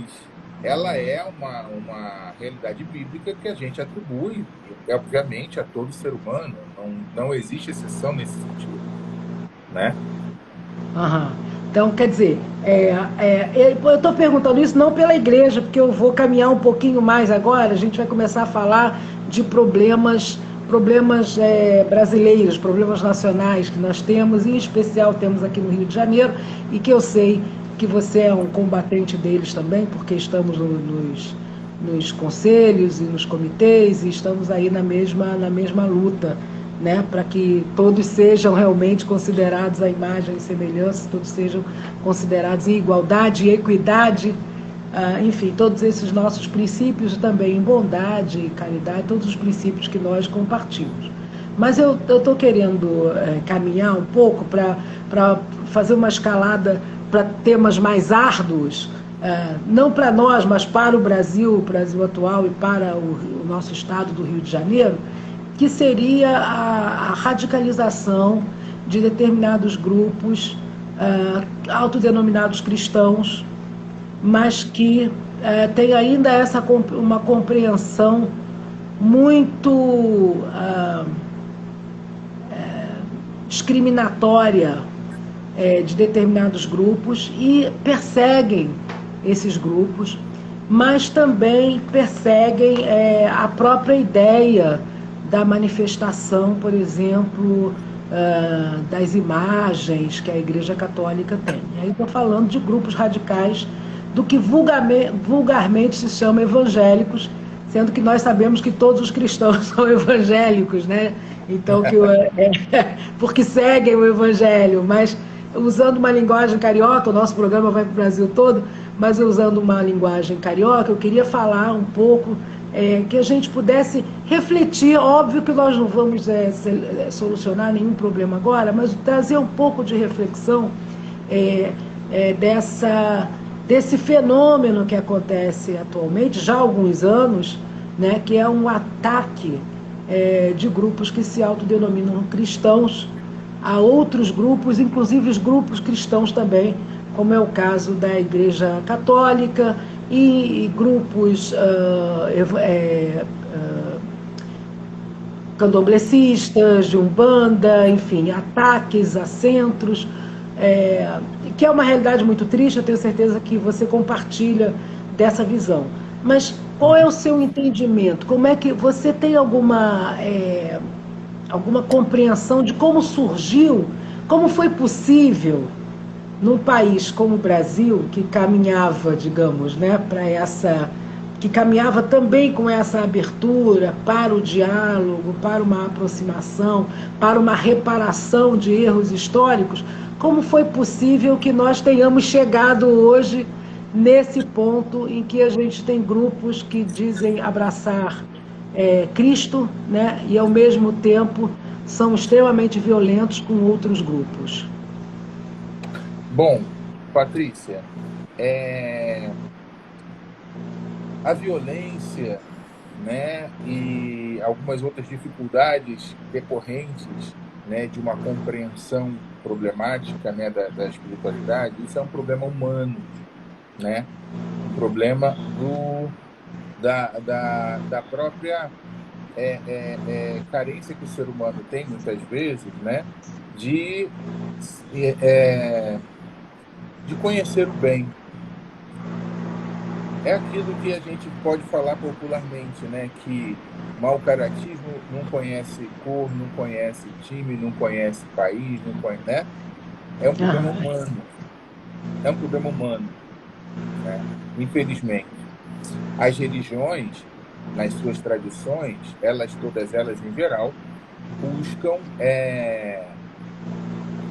Speaker 2: ela é uma realidade bíblica que a gente atribui, obviamente, a todo ser humano. Não existe exceção nesse sentido, né?
Speaker 1: Aham. Então, quer dizer, eu estou perguntando isso não pela igreja, porque eu vou caminhar um pouquinho mais agora, a gente vai começar a falar de problemas brasileiros, problemas nacionais que nós temos, em especial temos aqui no Rio de Janeiro, e que eu sei que você é um combatente deles também, porque estamos nos conselhos e nos comitês e estamos aí na mesma luta, né, para que todos sejam realmente considerados à imagem e semelhança, todos sejam considerados em igualdade e equidade, enfim, todos esses nossos princípios também em bondade, caridade, todos os princípios que nós compartilhamos. Mas eu estou querendo caminhar um pouco para fazer uma escalada para temas mais árduos, não para nós, mas para o Brasil atual e para o nosso estado do Rio de Janeiro, que seria a radicalização de determinados grupos autodenominados cristãos, mas que tem ainda uma compreensão muito discriminatória de determinados grupos e perseguem esses grupos, mas também perseguem a própria ideia da manifestação, por exemplo, das imagens que a Igreja Católica tem. E aí estou falando de grupos radicais do que vulgarmente se chama evangélicos, sendo que nós sabemos que todos os cristãos são evangélicos, né? Então, porque seguem o evangelho, mas usando uma linguagem carioca, o nosso programa vai para o Brasil todo, mas usando uma linguagem carioca, eu queria falar um pouco que a gente pudesse refletir. Óbvio que nós não vamos solucionar nenhum problema agora, mas trazer um pouco de reflexão desse fenômeno que acontece atualmente, já há alguns anos, né, que é um ataque de grupos que se autodenominam cristãos a outros grupos, inclusive os grupos cristãos também, como é o caso da Igreja Católica e grupos candomblecistas, de Umbanda, enfim, ataques a centros, que é uma realidade muito triste. Eu tenho certeza que você compartilha dessa visão. Mas qual é o seu entendimento? Como é que você tem alguma compreensão de como surgiu, como foi possível num país como o Brasil, que caminhava, digamos, né, que caminhava também com essa abertura para o diálogo, para uma aproximação, para uma reparação de erros históricos, como foi possível que nós tenhamos chegado hoje nesse ponto em que a gente tem grupos que dizem abraçar Cristo, né, e ao mesmo tempo são extremamente violentos com outros grupos?
Speaker 2: Bom, Patrícia, a violência, né, e algumas outras dificuldades decorrentes, né, de uma compreensão problemática, né, da espiritualidade, isso é um problema humano, né, um problema da própria carência que o ser humano tem, muitas vezes, né, de conhecer o bem. É aquilo que a gente pode falar popularmente, né, que mau caratismo não conhece cor, não conhece time, não conhece país, não conhece, né? É um problema humano. É um problema humano, né? Infelizmente. As religiões, nas suas tradições, todas elas em geral, buscam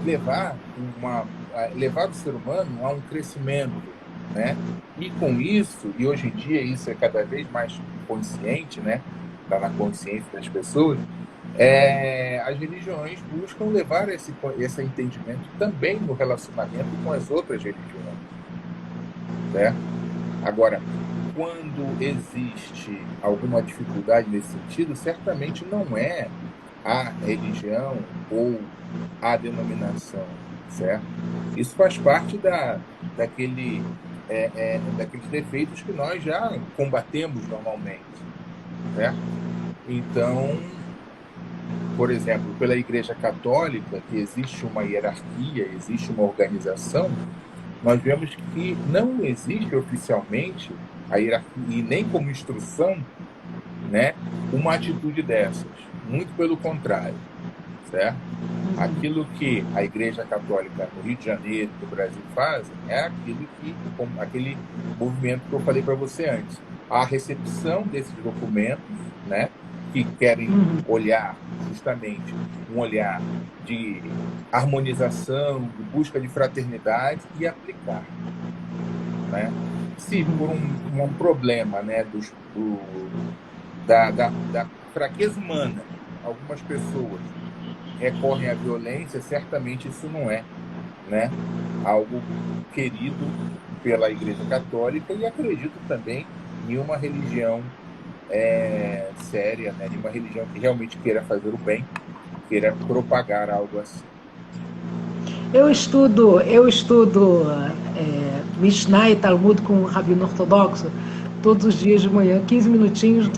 Speaker 2: levar o ser humano a um crescimento, né? E com isso, e hoje em dia isso é cada vez mais consciente, né? Está na consciência das pessoas, as religiões buscam levar esse entendimento também no relacionamento com as outras religiões, né? Agora, quando existe alguma dificuldade nesse sentido, certamente não é a religião ou a denominação, certo? Isso faz parte daquele, daqueles defeitos que nós já combatemos normalmente, certo? Então, por exemplo, pela Igreja Católica, que existe uma hierarquia, existe uma organização, nós vemos que não existe oficialmente a hierarquia e nem como instrução, né, uma atitude dessas. Muito pelo contrário, certo? Aquilo que a Igreja Católica no Rio de Janeiro, no Brasil fazem, é aquele movimento que eu falei para você antes. A recepção desses documentos, né, que querem olhar justamente um olhar de harmonização, de busca de fraternidade e aplicar, né? Se por um problema, né, da fraqueza humana, algumas pessoas recorrem à violência, certamente isso não é, né, algo querido pela Igreja Católica, e acredito também em uma religião séria, né, em uma religião que realmente queira fazer o bem, queira propagar algo assim.
Speaker 1: Eu estudo Mishnah e Talmud com o rabino ortodoxo todos os dias de manhã, 15 minutinhos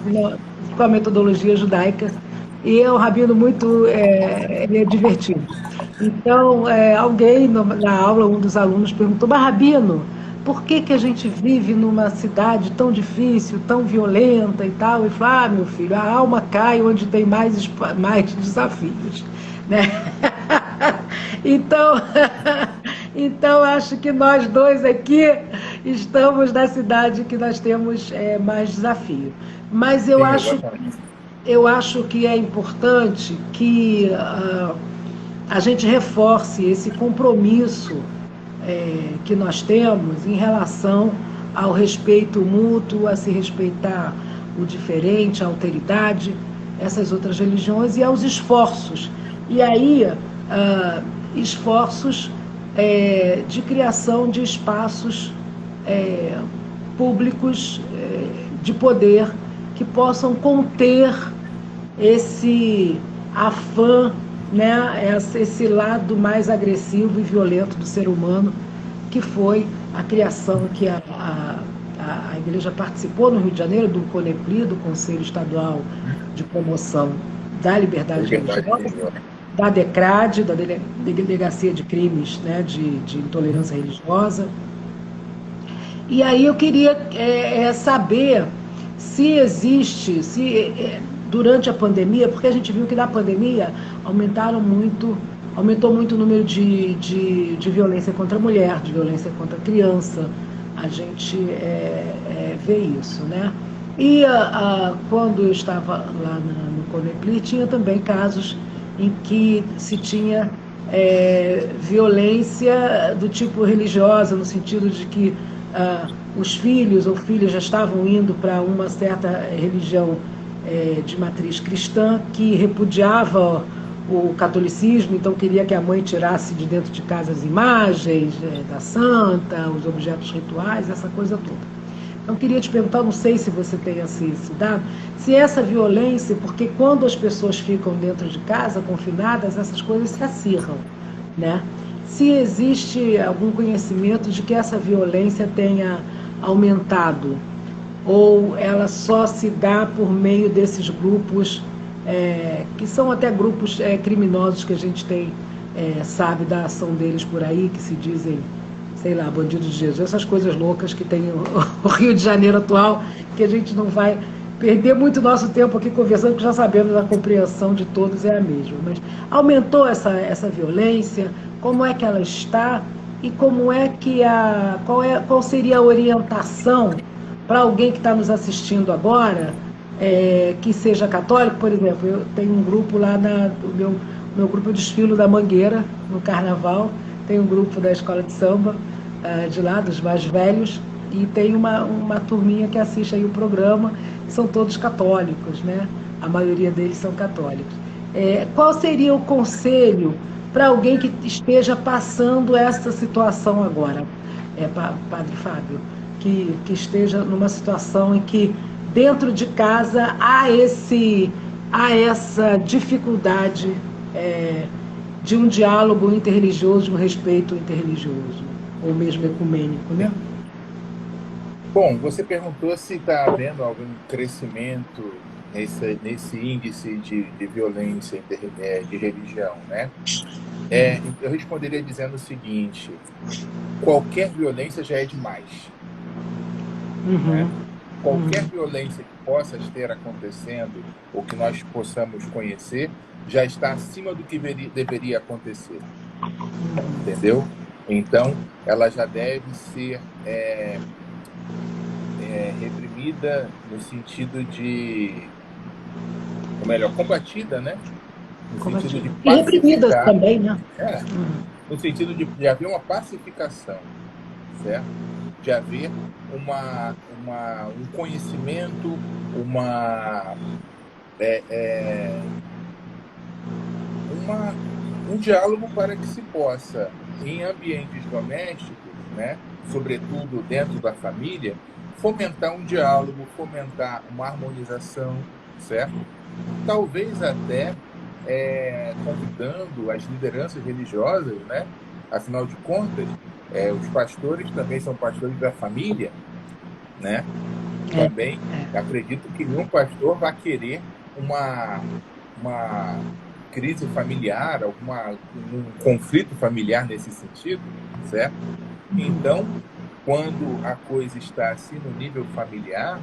Speaker 1: com a metodologia judaica, e é um rabino muito ele é divertido. Então, alguém na aula, um dos alunos perguntou, mas rabino, por que a gente vive numa cidade tão difícil, tão violenta e tal? E falou, meu filho, a alma cai onde tem mais desafios, né? Então, então, acho que nós dois aqui estamos na cidade que nós temos mais desafio. Mas
Speaker 2: Sim, exatamente.
Speaker 1: eu acho que é importante que a gente reforce esse compromisso que nós temos em relação ao respeito mútuo, a se respeitar o diferente, a alteridade, essas outras religiões, e aos esforços. E aí, esforços de criação de espaços públicos de poder que possam conter esse afã, né, esse lado mais agressivo e violento do ser humano, que foi a criação que a Igreja participou no Rio de Janeiro, do CONEPLI, do Conselho Estadual de Promoção da Liberdade Religiosa, da DECRAD, da Delegacia de Crimes, né, de Intolerância Religiosa. E aí eu queria saber se existe, durante a pandemia, porque a gente viu que na pandemia aumentou muito o número de violência contra a mulher, de violência contra a criança. A gente vê isso, né? E quando eu estava lá no CONEPLI, tinha também casos em que se tinha violência do tipo religiosa, no sentido de que os filhos ou filhas já estavam indo para uma certa religião de matriz cristã, que repudiava o catolicismo, então queria que a mãe tirasse de dentro de casa as imagens da santa, os objetos rituais, essa coisa toda. Então, queria te perguntar, não sei se você tem esse dado, se essa violência, porque quando as pessoas ficam dentro de casa, confinadas, essas coisas se acirram, né? Se existe algum conhecimento de que essa violência tenha aumentado, ou ela só se dá por meio desses grupos, que são até grupos criminosos que a gente tem, sabe da ação deles por aí, que se dizem, sei lá, bandidos de Jesus, essas coisas loucas que tem o Rio de Janeiro atual, que a gente não vai perder muito nosso tempo aqui conversando, porque já sabemos a compreensão de todos é a mesma. Mas aumentou essa violência, como é que ela está e como é que qual seria a orientação para alguém que está nos assistindo agora, que seja católico? Por exemplo, eu tenho um grupo lá, o meu grupo eu desfilo da Mangueira, no Carnaval, tem um grupo da escola de samba, de lá, dos mais velhos, e tem uma turminha que assiste aí o programa, que são todos católicos, né? A maioria deles são católicos. Qual seria o conselho para alguém que esteja passando essa situação agora, Padre Fábio, que esteja numa situação em que dentro de casa há há essa dificuldade de um diálogo interreligioso, de um respeito interreligioso, ou mesmo ecumênico, né?
Speaker 2: Bom, você perguntou se está havendo algum crescimento nesse índice de violência de religião, né? Eu responderia dizendo o seguinte: qualquer violência já é demais, né? Qualquer violência que possa estar acontecendo ou que nós possamos conhecer já está acima do que deveria acontecer, entendeu? Então, ela já deve ser reprimida no sentido de, ou melhor, combatida, né? No sentido de
Speaker 1: E reprimidas
Speaker 2: pacificar,
Speaker 1: também, né?
Speaker 2: no sentido de haver uma pacificação, certo? De haver um conhecimento, um diálogo para que se possa, em ambientes domésticos, né, sobretudo dentro da família, fomentar um diálogo, fomentar uma harmonização, certo? Talvez até convidando as lideranças religiosas, né? Afinal de contas, os pastores também são pastores da família, né? Também acredito que nenhum pastor vai querer uma crise familiar, um conflito familiar nesse sentido, certo? Então, quando a coisa está assim no nível familiar,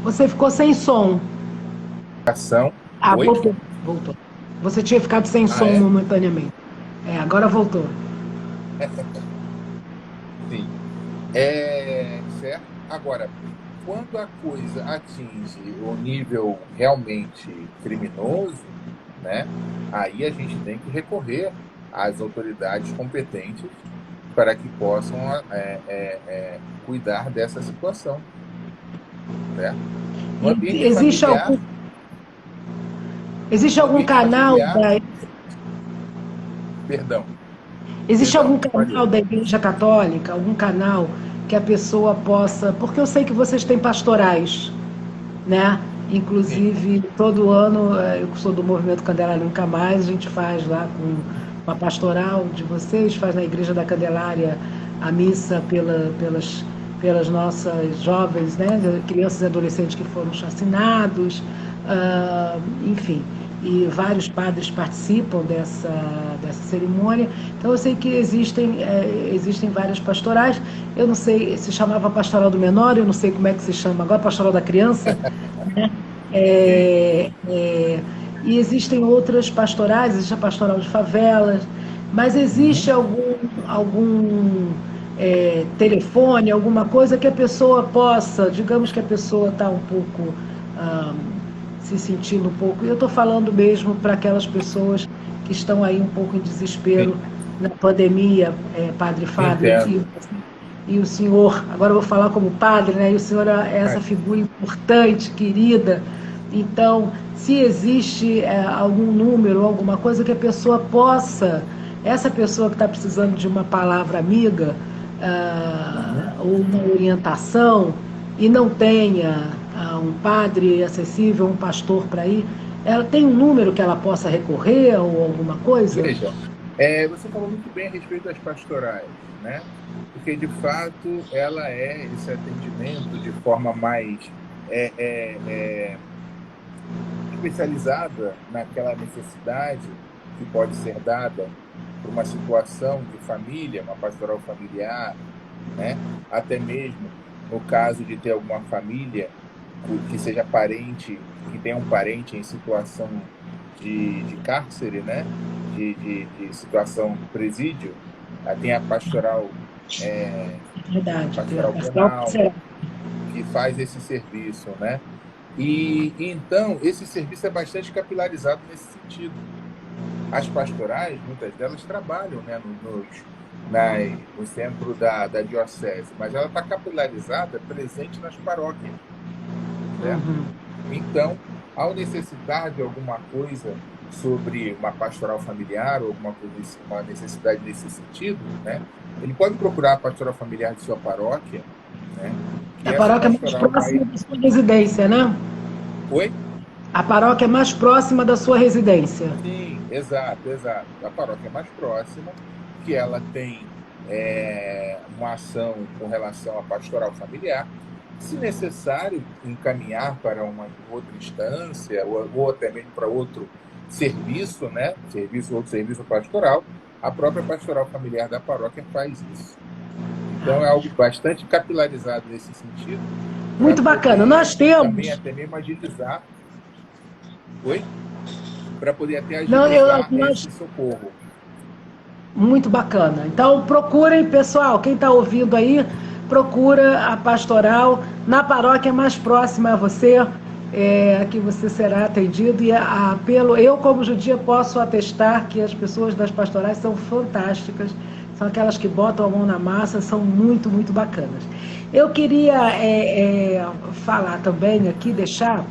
Speaker 1: Você ficou sem som.
Speaker 2: ação. Oi?
Speaker 1: Voltou. Você tinha ficado sem som momentaneamente. Agora voltou.
Speaker 2: Sim. Certo? Agora, quando a coisa atinge o nível realmente criminoso, né, aí a gente tem que recorrer às autoridades competentes para que possam cuidar dessa situação. Certo? No ambiente familiar...
Speaker 1: Existe algum canal
Speaker 2: Perdão.
Speaker 1: Existe algum canal da Igreja Católica, algum canal que a pessoa possa... Porque eu sei que vocês têm pastorais, né? Inclusive, todo ano, eu sou do Movimento Candelária Nunca Mais, a gente faz lá com a pastoral de vocês, faz na Igreja da Candelária a missa pelas nossas jovens, né? Crianças e adolescentes que foram chacinados, enfim. E vários padres participam dessa cerimônia. Então, eu sei que existem várias pastorais. Eu não sei, se chamava Pastoral do Menor, eu não sei como é que se chama agora, Pastoral da Criança. Né? E existem outras pastorais, existe a Pastoral de Favelas, mas existe algum telefone, alguma coisa que a pessoa possa, digamos que a pessoa está um pouco... se sentindo um pouco, eu estou falando mesmo para aquelas pessoas que estão aí um pouco em desespero na pandemia, Padre Fábio, e o senhor, agora eu vou falar como padre, né? E o senhor é essa figura importante, querida. Então, se existe algum número, alguma coisa que a pessoa possa, essa pessoa que está precisando de uma palavra amiga, ou uma orientação, e não tenha um padre acessível, um pastor para ir, ela tem um número que ela possa recorrer ou alguma coisa?
Speaker 2: Veja, você falou muito bem a respeito das pastorais, né? Porque, de fato, ela esse atendimento de forma mais especializada naquela necessidade que pode ser dada por uma situação de família, uma pastoral familiar, né? Até mesmo no caso de ter alguma família que seja parente, que tenha um parente em situação de cárcere, né? De situação de presídio, tem a pastoral penal, que faz esse serviço, né? E então esse serviço é bastante capilarizado nesse sentido. As pastorais, muitas delas trabalham, né, no centro da diocese, mas ela está capilarizada, presente nas paróquias. Certo? Então, ao necessitar de alguma coisa sobre uma pastoral familiar ou alguma coisa, uma necessidade nesse sentido, né, ele pode procurar a pastoral familiar de sua paróquia, né, E
Speaker 1: A
Speaker 2: essa
Speaker 1: paróquia é mais
Speaker 2: pastoral
Speaker 1: próxima
Speaker 2: vai...
Speaker 1: da sua residência, né?
Speaker 2: Oi?
Speaker 1: A paróquia é mais próxima da sua residência.
Speaker 2: Sim, exato, exato. A paróquia mais próxima, que ela tem uma ação com relação à pastoral familiar. Se necessário, encaminhar para uma outra instância, ou até mesmo para outro serviço, né? Outro serviço pastoral, a própria pastoral familiar da paróquia faz isso. Então, é algo bastante capilarizado nesse sentido, para
Speaker 1: Muito bacana. Nós
Speaker 2: poder também
Speaker 1: temos.
Speaker 2: até mesmo agilizar. Oi? Para poder até
Speaker 1: Não,
Speaker 2: agilizar
Speaker 1: nós,
Speaker 2: esse socorro.
Speaker 1: muito bacana. Então procurem, pessoal, quem está ouvindo aí, procura a pastoral na paróquia mais próxima a você, que você será atendido. E eu, como judia, posso atestar que as pessoas das pastorais são fantásticas, são aquelas que botam a mão na massa, são muito, muito bacanas. Eu queria falar também aqui, deixar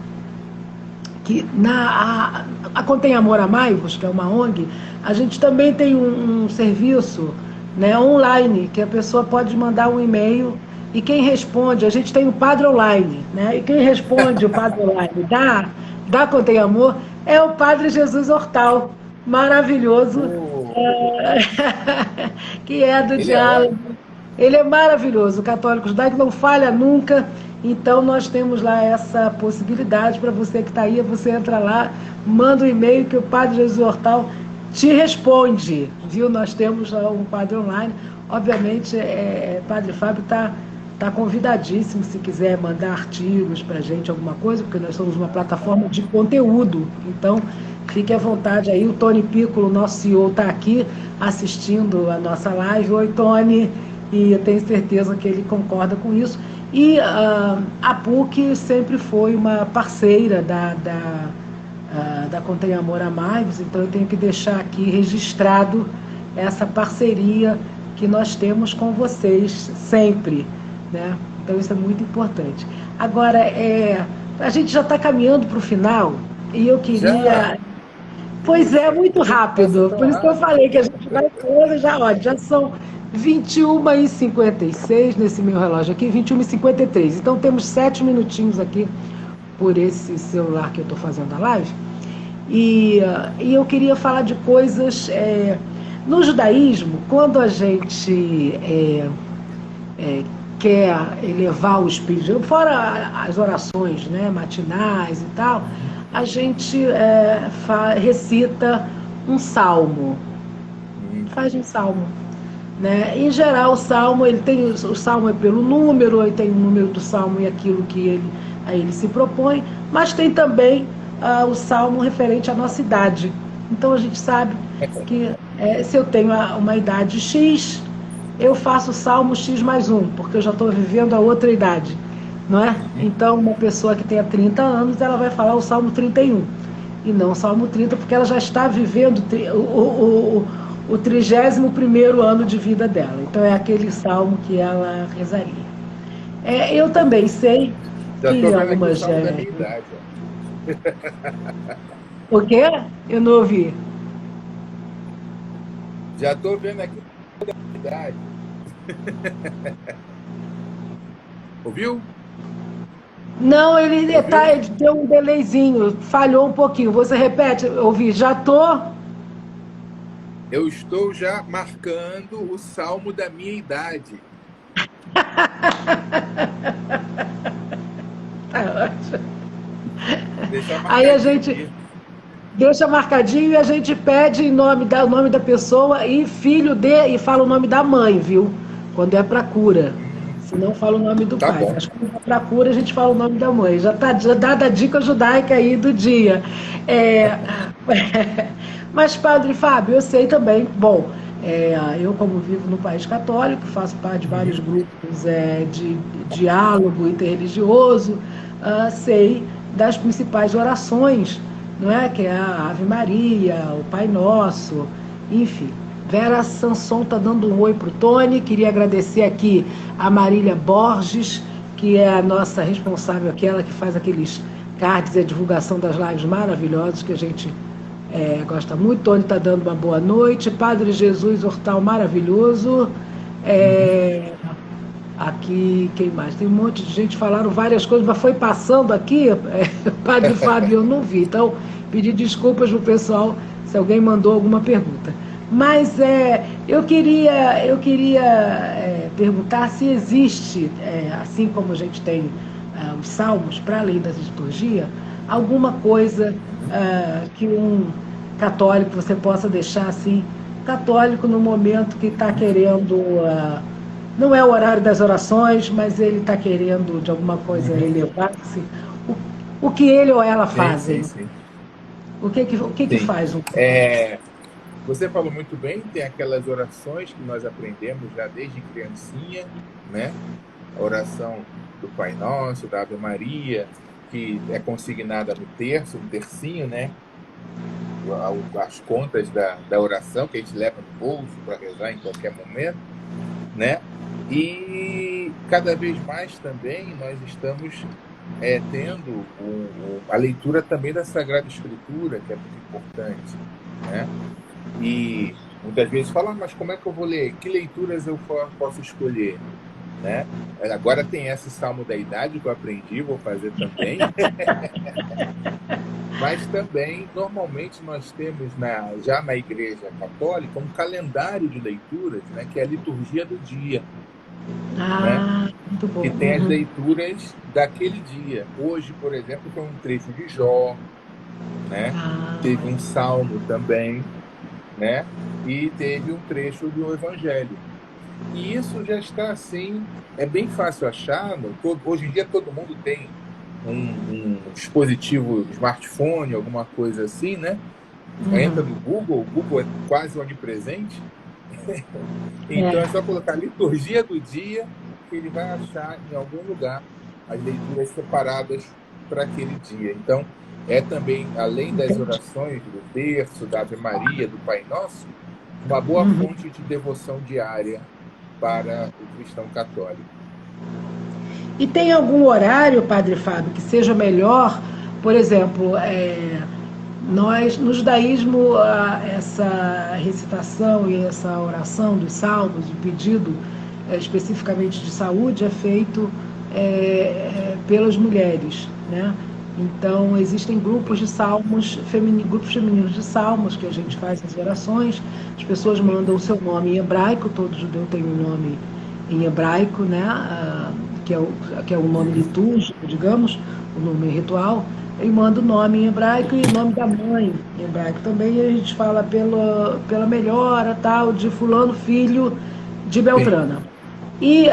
Speaker 1: que a Contém Amor Amai-vos, que é uma ONG, a gente também tem um serviço, né, online, que a pessoa pode mandar um e-mail e quem responde, a gente tem o Padre Online, né, e quem responde o Padre Online da Contém Amor é o Padre Jesus Hortal, maravilhoso,
Speaker 2: Oh,
Speaker 1: que é do
Speaker 2: ele é
Speaker 1: diálogo.
Speaker 2: ótimo.
Speaker 1: Ele é maravilhoso, o Católico Judaico não falha nunca, então nós temos lá essa possibilidade para você que está aí, você entra lá, manda um e-mail que o Padre Jesus Hortal te responde, viu? Nós temos lá um Padre Online, obviamente, Padre Fábio tá convidadíssimo se quiser mandar artigos para a gente, alguma coisa, porque nós somos uma plataforma de conteúdo, então fique à vontade aí, o Tony Piccolo, nosso CEO, está aqui assistindo a nossa live. Oi, Tony, e eu tenho certeza que ele concorda com isso. E a PUC sempre foi uma parceira da Contém Amor Amai-vos, então eu tenho que deixar aqui registrado essa parceria que nós temos com vocês sempre, né? Então isso é muito importante. Agora, a gente já está caminhando para o final e eu
Speaker 2: Já?
Speaker 1: queria... Pois é,
Speaker 2: Puxa,
Speaker 1: muito
Speaker 2: o tempo passa
Speaker 1: rápido.
Speaker 2: tão
Speaker 1: Por isso que eu
Speaker 2: rápido.
Speaker 1: falei que a gente vai hoje já, olha, já são 21h56 nesse meu relógio aqui, 21h53. Então temos 7 minutinhos aqui por esse celular que eu estou fazendo a live. E eu queria falar de coisas. No judaísmo, quando a gente quer elevar o espírito de Deus, fora as orações, né, matinais e tal, a gente recita um salmo, faz um salmo, né? Em geral, o salmo, o salmo é pelo número, ele tem o número do salmo e aquilo que ele se propõe, mas tem também o salmo referente à nossa idade. Então a gente sabe que se eu tenho uma idade X, eu faço o salmo X mais 1, porque eu já estou vivendo a outra idade, não é? Então, uma pessoa que tenha 30 anos, ela vai falar o salmo 31, e não o salmo 30, porque ela já está vivendo o 31º ano de vida dela. Então, é aquele salmo que ela rezaria. Eu também sei
Speaker 2: Já
Speaker 1: que
Speaker 2: estou vendo aqui o
Speaker 1: algumas...
Speaker 2: salmo da minha idade. Ó.
Speaker 1: O quê? Eu não ouvi.
Speaker 2: Já estou vendo aqui o salmo da minha idade. Ouviu?
Speaker 1: Não, ele deu um delayzinho, falhou um pouquinho. Você repete, eu ouvi, já tô...
Speaker 2: Eu estou já marcando o salmo da minha idade.
Speaker 1: Tá ótimo.
Speaker 2: Aí
Speaker 1: a gente deixa marcadinho e a gente pede o nome da pessoa e e fala o nome da mãe, viu? Quando é para cura. Se não fala o nome do pai.
Speaker 2: Bom.
Speaker 1: Mas quando é para cura, a gente fala o nome da mãe. Já dada a dica judaica aí do dia. Mas, Padre Fábio, eu sei também, bom, eu como vivo no país católico, faço parte de vários grupos de diálogo interreligioso, sei das principais orações, não é? Que é a Ave Maria, o Pai Nosso, enfim. Vera Sanson está dando um oi para o Tony, queria agradecer aqui a Marília Borges, que é a nossa responsável aqui, ela que faz aqueles cards e a divulgação das lives maravilhosas que a gente gosta muito. Tony está dando uma boa noite. Padre Jesus Hortal, maravilhoso. Aqui, quem mais? Tem um monte de gente, falaram várias coisas, mas foi passando aqui, Padre Fábio, eu não vi. Então, pedi desculpas pro pessoal se alguém mandou alguma pergunta. Mas eu queria perguntar se existe, assim como a gente tem os salmos, para além das liturgias, alguma coisa que um católico você possa deixar assim, católico no momento que está querendo. Não é o horário das orações, mas ele está querendo de alguma coisa
Speaker 2: Uhum.
Speaker 1: elevar-se. O que ele ou ela
Speaker 2: Sim, sim,
Speaker 1: fazem?
Speaker 2: sim.
Speaker 1: O que
Speaker 2: Sim.
Speaker 1: faz um católico?
Speaker 2: É, você falou muito bem, tem aquelas orações que nós aprendemos já desde criancinha, né? A oração do Pai Nosso, da Ave Maria, que é consignada no terço, no tercinho, né? As contas da oração que a gente leva no bolso para rezar em qualquer momento, né? E cada vez mais também nós estamos tendo a leitura também da Sagrada Escritura, que é muito importante, né? E muitas vezes falam, mas como é que eu vou ler? Que leituras eu posso escolher? Né? Agora tem esse Salmo da Idade que eu aprendi, vou fazer também. Mas também, normalmente, nós temos já na Igreja Católica um calendário de leituras, né, que é a liturgia do dia, né,
Speaker 1: Muito bom.
Speaker 2: que tem as leituras daquele dia. Hoje, por exemplo, foi um trecho de Jó, né, teve um salmo também, né, e teve um trecho do Evangelho. E isso já está assim, é bem fácil achar. Hoje em dia todo mundo tem um dispositivo smartphone, alguma coisa assim, né? Entra no Google, o Google é quase onipresente. Então é só colocar liturgia do dia que ele vai achar em algum lugar as leituras separadas para aquele dia. Então é também, além das
Speaker 1: Entendi.
Speaker 2: orações do terço, da Ave Maria, do Pai Nosso, uma boa fonte de devoção diária para o cristão católico.
Speaker 1: E tem algum horário, Padre Fábio, que seja melhor? Por exemplo, nós, no judaísmo, essa recitação e essa oração dos salmos, o pedido especificamente de saúde, é feito pelas mulheres, né? Então, existem grupos de salmos, grupos femininos de salmos, que a gente faz as orações, as pessoas mandam o seu nome em hebraico, todo judeu tem um nome em hebraico, né? Que é o nome litúrgico, digamos, o nome ritual, e manda o nome em hebraico e o nome da mãe em hebraico também, e a gente fala pela melhora tal de fulano filho de
Speaker 2: Sim.
Speaker 1: Beltrana. E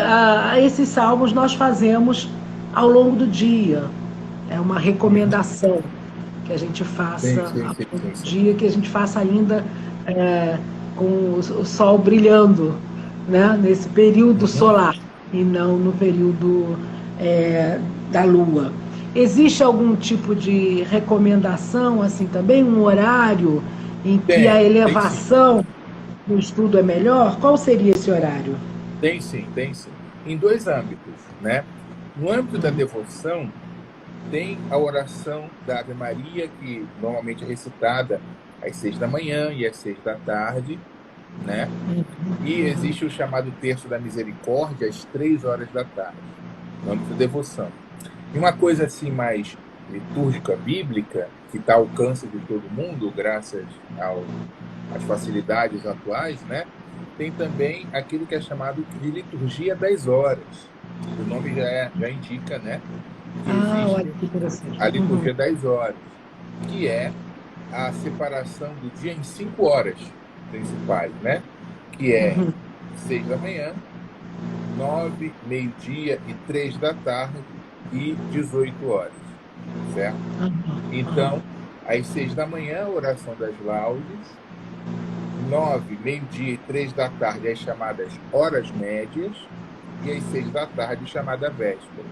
Speaker 1: esses salmos nós fazemos ao longo do dia. É uma recomendação que a gente faça ao longo do dia, que a gente faça ainda com o sol brilhando, né, nesse período solar e não no período da lua. Existe algum tipo de recomendação, assim, também, um horário em que a elevação do estudo é melhor? Qual seria esse horário?
Speaker 2: Tem sim, tem sim. Em dois âmbitos, né? No âmbito da devoção, tem a oração da Ave Maria, que normalmente é recitada às 6 da manhã e às 6 da tarde, né? E existe o chamado Terço da Misericórdia às 3 horas da tarde, no âmbito da devoção. E uma coisa assim mais litúrgica bíblica, que está ao alcance de todo mundo, graças às facilidades atuais, né? Tem também aquilo que é chamado de liturgia das horas. O nome já indica, né? Que
Speaker 1: Olha
Speaker 2: existe
Speaker 1: que interessante.
Speaker 2: a liturgia das horas, que é a separação do dia em 5 horas principais, né? Que é 6 da manhã, 9, meio-dia e 3 da tarde e 18 horas, certo? Então, às 6 da manhã, a oração das laudes, 9, meio-dia e 3 da tarde, as chamadas horas médias, e às 6 da tarde, chamada véspera.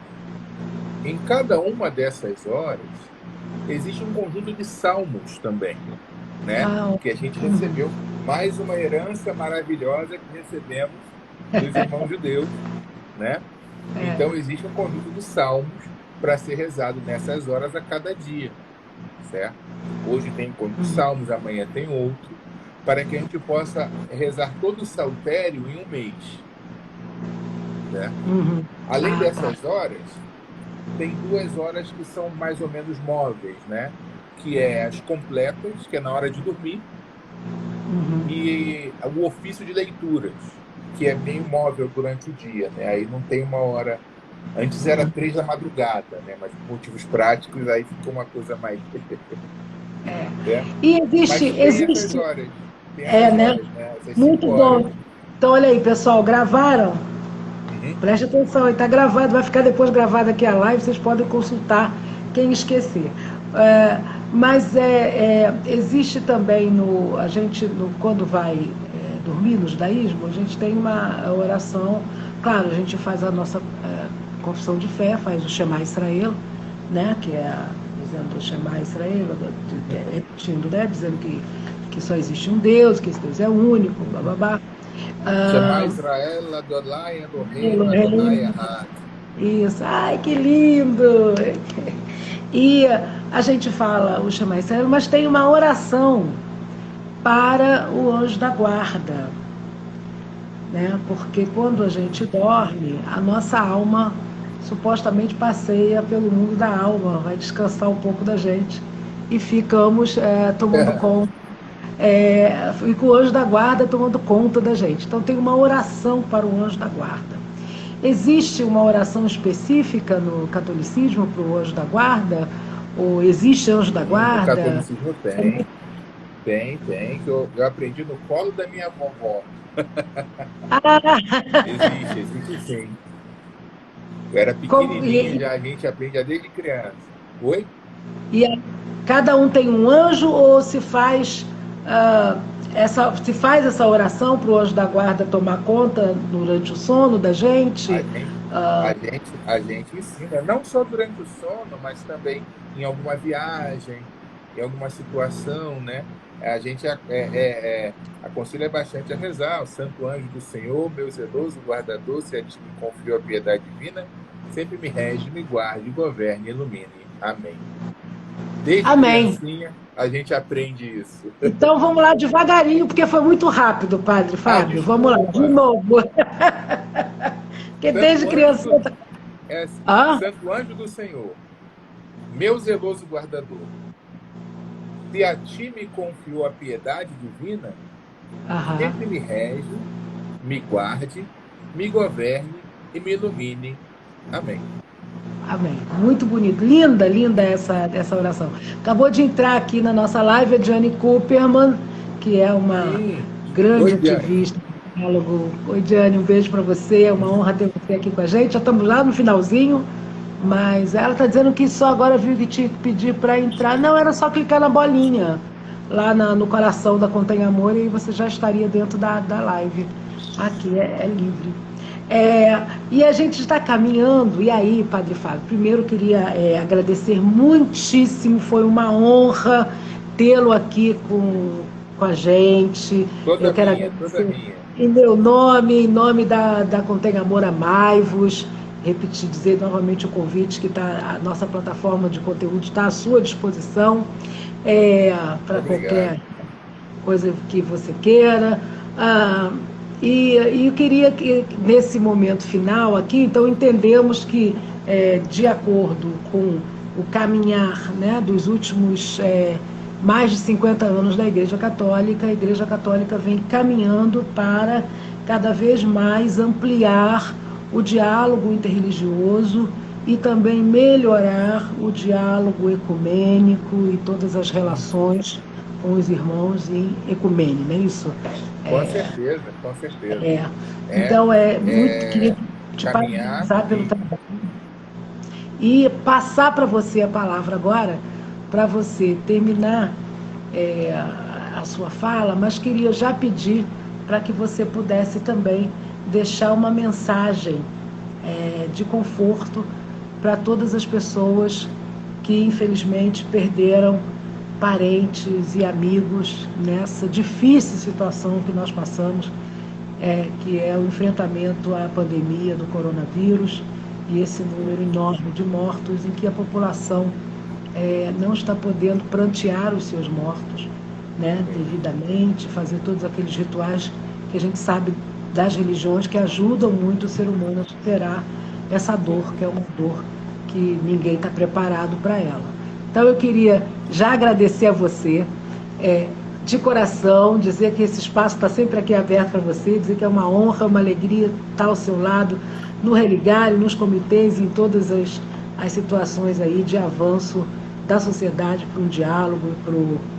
Speaker 2: Em cada uma dessas horas, existe um conjunto de salmos também, né? Que a gente recebeu. Mais uma herança maravilhosa que recebemos dos irmãos judeus, né? Então, existe um conjunto de salmos para ser rezado nessas horas a cada dia, certo? Hoje tem um conjunto de salmos, amanhã tem outro, para que a gente possa rezar todo o saltério em um mês. né?
Speaker 1: Uhum.
Speaker 2: Além
Speaker 1: Ah, tá.
Speaker 2: dessas horas, tem 2 horas que são mais ou menos móveis, né? Que é as completas, que é na hora de dormir,
Speaker 1: Uhum.
Speaker 2: e o ofício de leituras, que é meio móvel durante o dia, né? Aí não tem uma hora. Antes era 3 da madrugada, né? Mas por motivos práticos aí ficou uma coisa mais, né?
Speaker 1: E existe,
Speaker 2: Mas tem essas
Speaker 1: existe,
Speaker 2: horas, tem essas
Speaker 1: né?
Speaker 2: horas, né? Essas
Speaker 1: Muito
Speaker 2: 5 horas.
Speaker 1: bom. Então, olha aí, pessoal, gravaram?
Speaker 2: Uhum.
Speaker 1: Preste atenção, está gravado, vai ficar depois gravado aqui a live, vocês podem consultar quem esquecer. É, mas existe também a gente, quando vai dormir no judaísmo, a gente tem uma oração, claro, a gente faz a nossa confissão de fé, faz o Shema Israel, né, que é dizendo o Shema Israel, repetindo, né, dizendo que só existe um Deus, que esse Deus é único, blá blá blá.
Speaker 2: Shema
Speaker 1: Ah,
Speaker 2: Israel, Adonai, Elohim, Adonai
Speaker 1: Elohim.
Speaker 2: Ahad.
Speaker 1: Isso, ai que lindo! E a gente fala o Shema Israel, mas tem uma oração para o anjo da guarda, né? Porque quando a gente dorme, a nossa alma supostamente passeia pelo mundo da alma, vai descansar um pouco da gente e ficamos tomando conta, e com o anjo da guarda tomando conta da gente. Então tem uma oração para o anjo da guarda. Existe uma oração específica no catolicismo para o anjo da guarda? Ou existe anjo da
Speaker 2: Sim, no
Speaker 1: guarda?
Speaker 2: catolicismo tem. Tem, que eu aprendi no colo da minha vovó.
Speaker 1: Ah,
Speaker 2: Existe sim. Eu era
Speaker 1: como,
Speaker 2: pequenininho, já a gente aprende desde criança. Oi?
Speaker 1: e cada um tem um anjo ou ah, se faz essa oração para o anjo da guarda tomar conta durante o sono da
Speaker 2: A
Speaker 1: gente?
Speaker 2: gente,
Speaker 1: Ah,
Speaker 2: a gente ensina, não só durante o sono, mas também em alguma viagem, em alguma situação, né? A gente aconselha bastante a rezar: o Santo Anjo do Senhor, meu zeloso guardador, se a ti me confio a piedade divina, sempre me rege, me guarde, governe e ilumine. Amém. Desde
Speaker 1: amém.
Speaker 2: criancinha, a gente aprende isso.
Speaker 1: Então vamos lá devagarinho, porque foi muito rápido, Padre
Speaker 2: Ah,
Speaker 1: Fábio. Vamos lá, de
Speaker 2: desculpa.
Speaker 1: novo. Porque desde
Speaker 2: Santo anjo
Speaker 1: criança.
Speaker 2: do, é,
Speaker 1: Ah,
Speaker 2: Santo Anjo do Senhor, meu zeloso guardador, se a ti me confiou a piedade divina,
Speaker 1: aham.
Speaker 2: sempre me rege, me guarde, me governe e me ilumine. Amém.
Speaker 1: Amém. Muito bonito. Linda, linda essa oração. Acabou de entrar aqui na nossa live a Jane Cooperman, que é uma
Speaker 2: Sim.
Speaker 1: grande
Speaker 2: Oi, Diane.
Speaker 1: ativista, diálogo. Oi, Jane, um beijo para você. É uma honra ter você aqui com a gente. Já estamos lá no finalzinho, mas ela está dizendo que só agora viu que tinha que pedir para entrar. Não, era só clicar na bolinha lá no coração da Contém Amor e você já estaria dentro da live. Aqui é livre. E a gente está caminhando, e aí, Padre Fábio, primeiro queria agradecer muitíssimo, foi uma honra tê-lo aqui com a gente. Eu
Speaker 2: Toda
Speaker 1: quero
Speaker 2: minha, toda
Speaker 1: agradecer
Speaker 2: minha.
Speaker 1: em meu nome, em nome da Contém Amor Amai-vos, repetir, dizer novamente o convite que a nossa plataforma de conteúdo está à sua disposição para
Speaker 2: Obrigado.
Speaker 1: qualquer coisa que você queira. Ah, e eu queria que, nesse momento final aqui, então, entendemos que, de acordo com o caminhar, né, dos últimos mais de 50 anos da Igreja Católica, a Igreja Católica vem caminhando para cada vez mais ampliar o diálogo interreligioso e também melhorar o diálogo ecumênico e todas as relações com os irmãos em ecumene, não é isso?
Speaker 2: Com certeza, com certeza.
Speaker 1: É.
Speaker 2: É,
Speaker 1: Então, muito queria te
Speaker 2: caminhar
Speaker 1: parabenizar pelo
Speaker 2: e
Speaker 1: trabalho e passar para você a palavra agora, para você terminar é, a sua fala, mas queria já pedir para que você pudesse também deixar uma mensagem de conforto para todas as pessoas que infelizmente perderam parentes e amigos nessa difícil situação que nós passamos, que é o enfrentamento à pandemia do coronavírus e esse número enorme de mortos em que a população não está podendo prantear os seus mortos, né, devidamente, fazer todos aqueles rituais que a gente sabe das religiões que ajudam muito o ser humano a superar essa dor, que é uma dor que ninguém está preparado para ela. Então eu queria já agradecer a você, de coração, dizer que esse espaço está sempre aqui aberto para você, dizer que é uma honra, uma alegria estar ao seu lado, no Religário, nos comitês, em todas as situações aí de avanço da sociedade para um diálogo,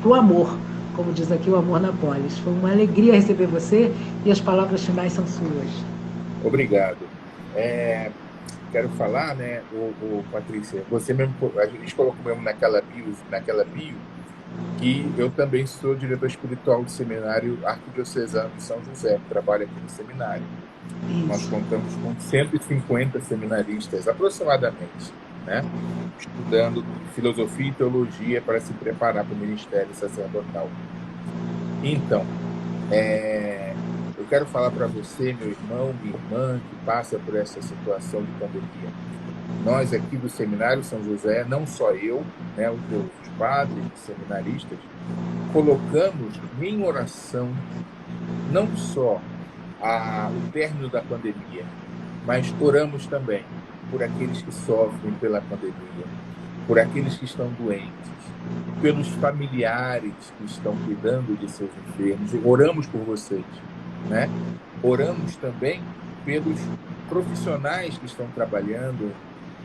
Speaker 1: para o amor, como diz aqui, o amor na polis. Foi uma alegria receber você e as palavras finais são suas.
Speaker 2: Obrigado. Quero falar, né, Patrícia, você mesmo, a gente colocou mesmo naquela bio, que eu também sou diretor espiritual do Seminário Arquidiocesano de São José, que trabalha aqui no seminário. Isso. Nós contamos com 150 seminaristas, aproximadamente, né, estudando filosofia e teologia para se preparar para o ministério sacerdotal. Então, eu quero falar para você, meu irmão, minha irmã, que passa por essa situação de pandemia. Nós aqui do Seminário São José, não só eu, né, os padres, seminaristas, colocamos em oração não só o término da pandemia, mas oramos também por aqueles que sofrem pela pandemia, por aqueles que estão doentes, pelos familiares que estão cuidando de seus enfermos. Oramos por vocês, né? Oramos também pelos profissionais que estão trabalhando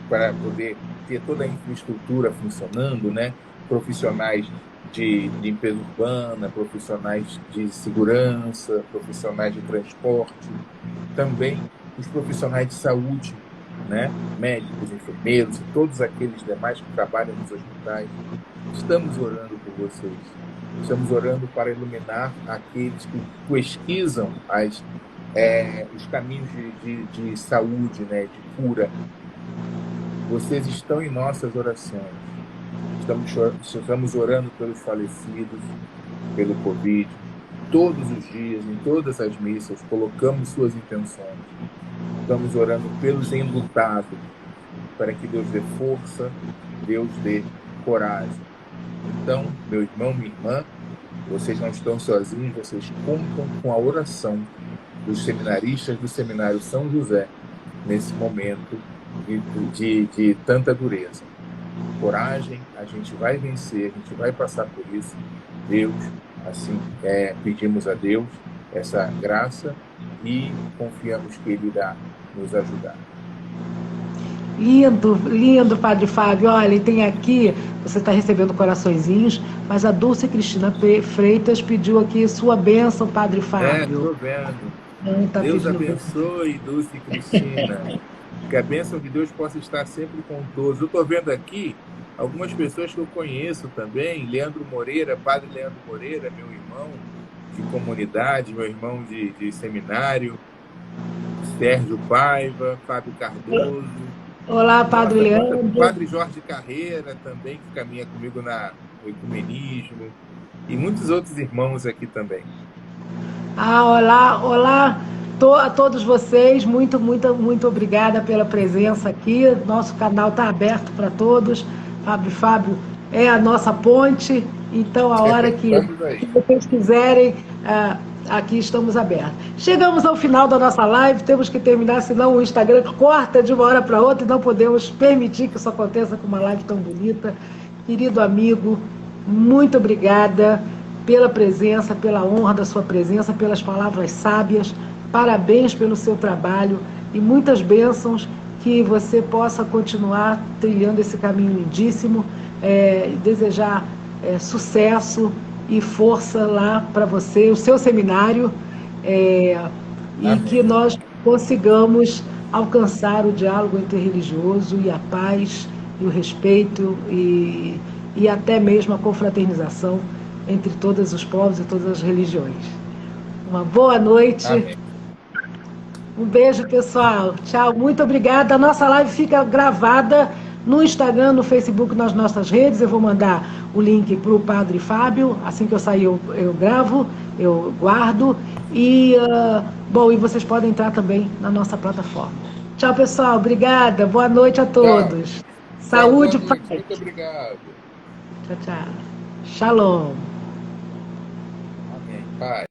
Speaker 2: para poder ter toda a infraestrutura funcionando, né? Profissionais de limpeza urbana, profissionais de segurança, profissionais de transporte, também os profissionais de saúde, né? Médicos, enfermeiros e todos aqueles demais que trabalham nos hospitais. Estamos orando por vocês. Estamos orando para iluminar aqueles que pesquisam os caminhos de saúde, né? De cura. Vocês estão em nossas orações. Estamos orando pelos falecidos, pelo Covid. Todos os dias, em todas as missas, colocamos suas intenções. Estamos orando pelos enlutados, para que Deus dê força, Deus dê coragem. Então, meu irmão, minha irmã, vocês não estão sozinhos, vocês contam com a oração dos seminaristas do Seminário São José, nesse momento de tanta dureza. Coragem, a gente vai vencer, a gente vai passar por isso. Deus, assim, pedimos a Deus essa graça e confiamos que Ele irá nos ajudar.
Speaker 1: Lindo, lindo, Padre Fábio. Olha, tem aqui, você está recebendo coraçõezinhos, mas a Dulce Cristina Freitas pediu aqui sua bênção, Padre Fábio.
Speaker 2: Estou vendo.
Speaker 1: Tá
Speaker 2: Deus abençoe, Dulce Cristina. Que a bênção de Deus possa estar sempre com todos. Eu estou vendo aqui algumas pessoas que eu conheço também, Leandro Moreira, Padre Leandro Moreira, meu irmão de comunidade, meu irmão de seminário, Sérgio Paiva, Fábio Cardoso.
Speaker 1: Olá, Padre Leandro.
Speaker 2: Padre Jorge Carreira também, que caminha comigo no ecumenismo, e muitos outros irmãos aqui também.
Speaker 1: Olá a todos vocês, muito obrigada pela presença aqui. Nosso canal está aberto para todos. Fábio é a nossa ponte, então a hora que vocês quiserem, aqui estamos abertos. Chegamos ao final da nossa live, temos que terminar, senão o Instagram corta de uma hora para outra e não podemos permitir que isso aconteça com uma live tão bonita. Querido amigo, muito obrigada pela presença, pela honra da sua presença, pelas palavras sábias. Parabéns pelo seu trabalho e muitas bênçãos, que você possa continuar trilhando esse caminho lindíssimo, desejar sucesso e força lá para você, o seu seminário, e que nós consigamos alcançar o diálogo interreligioso e a paz e o respeito e até mesmo a confraternização entre todos os povos e todas as religiões. Uma boa noite.
Speaker 2: Amém.
Speaker 1: Um beijo, pessoal. Tchau, muito obrigada. A nossa live fica gravada no Instagram, no Facebook, nas nossas redes. Eu vou mandar o link para o Padre Fábio. Assim que eu sair, eu gravo, eu guardo. E vocês podem entrar também na nossa plataforma. Tchau, pessoal. Obrigada. Boa noite a todos.
Speaker 2: Tchau.
Speaker 1: Saúde,
Speaker 2: Boa noite.
Speaker 1: Pai.
Speaker 2: Muito obrigado.
Speaker 1: Tchau. Shalom.
Speaker 2: Amém. Pai.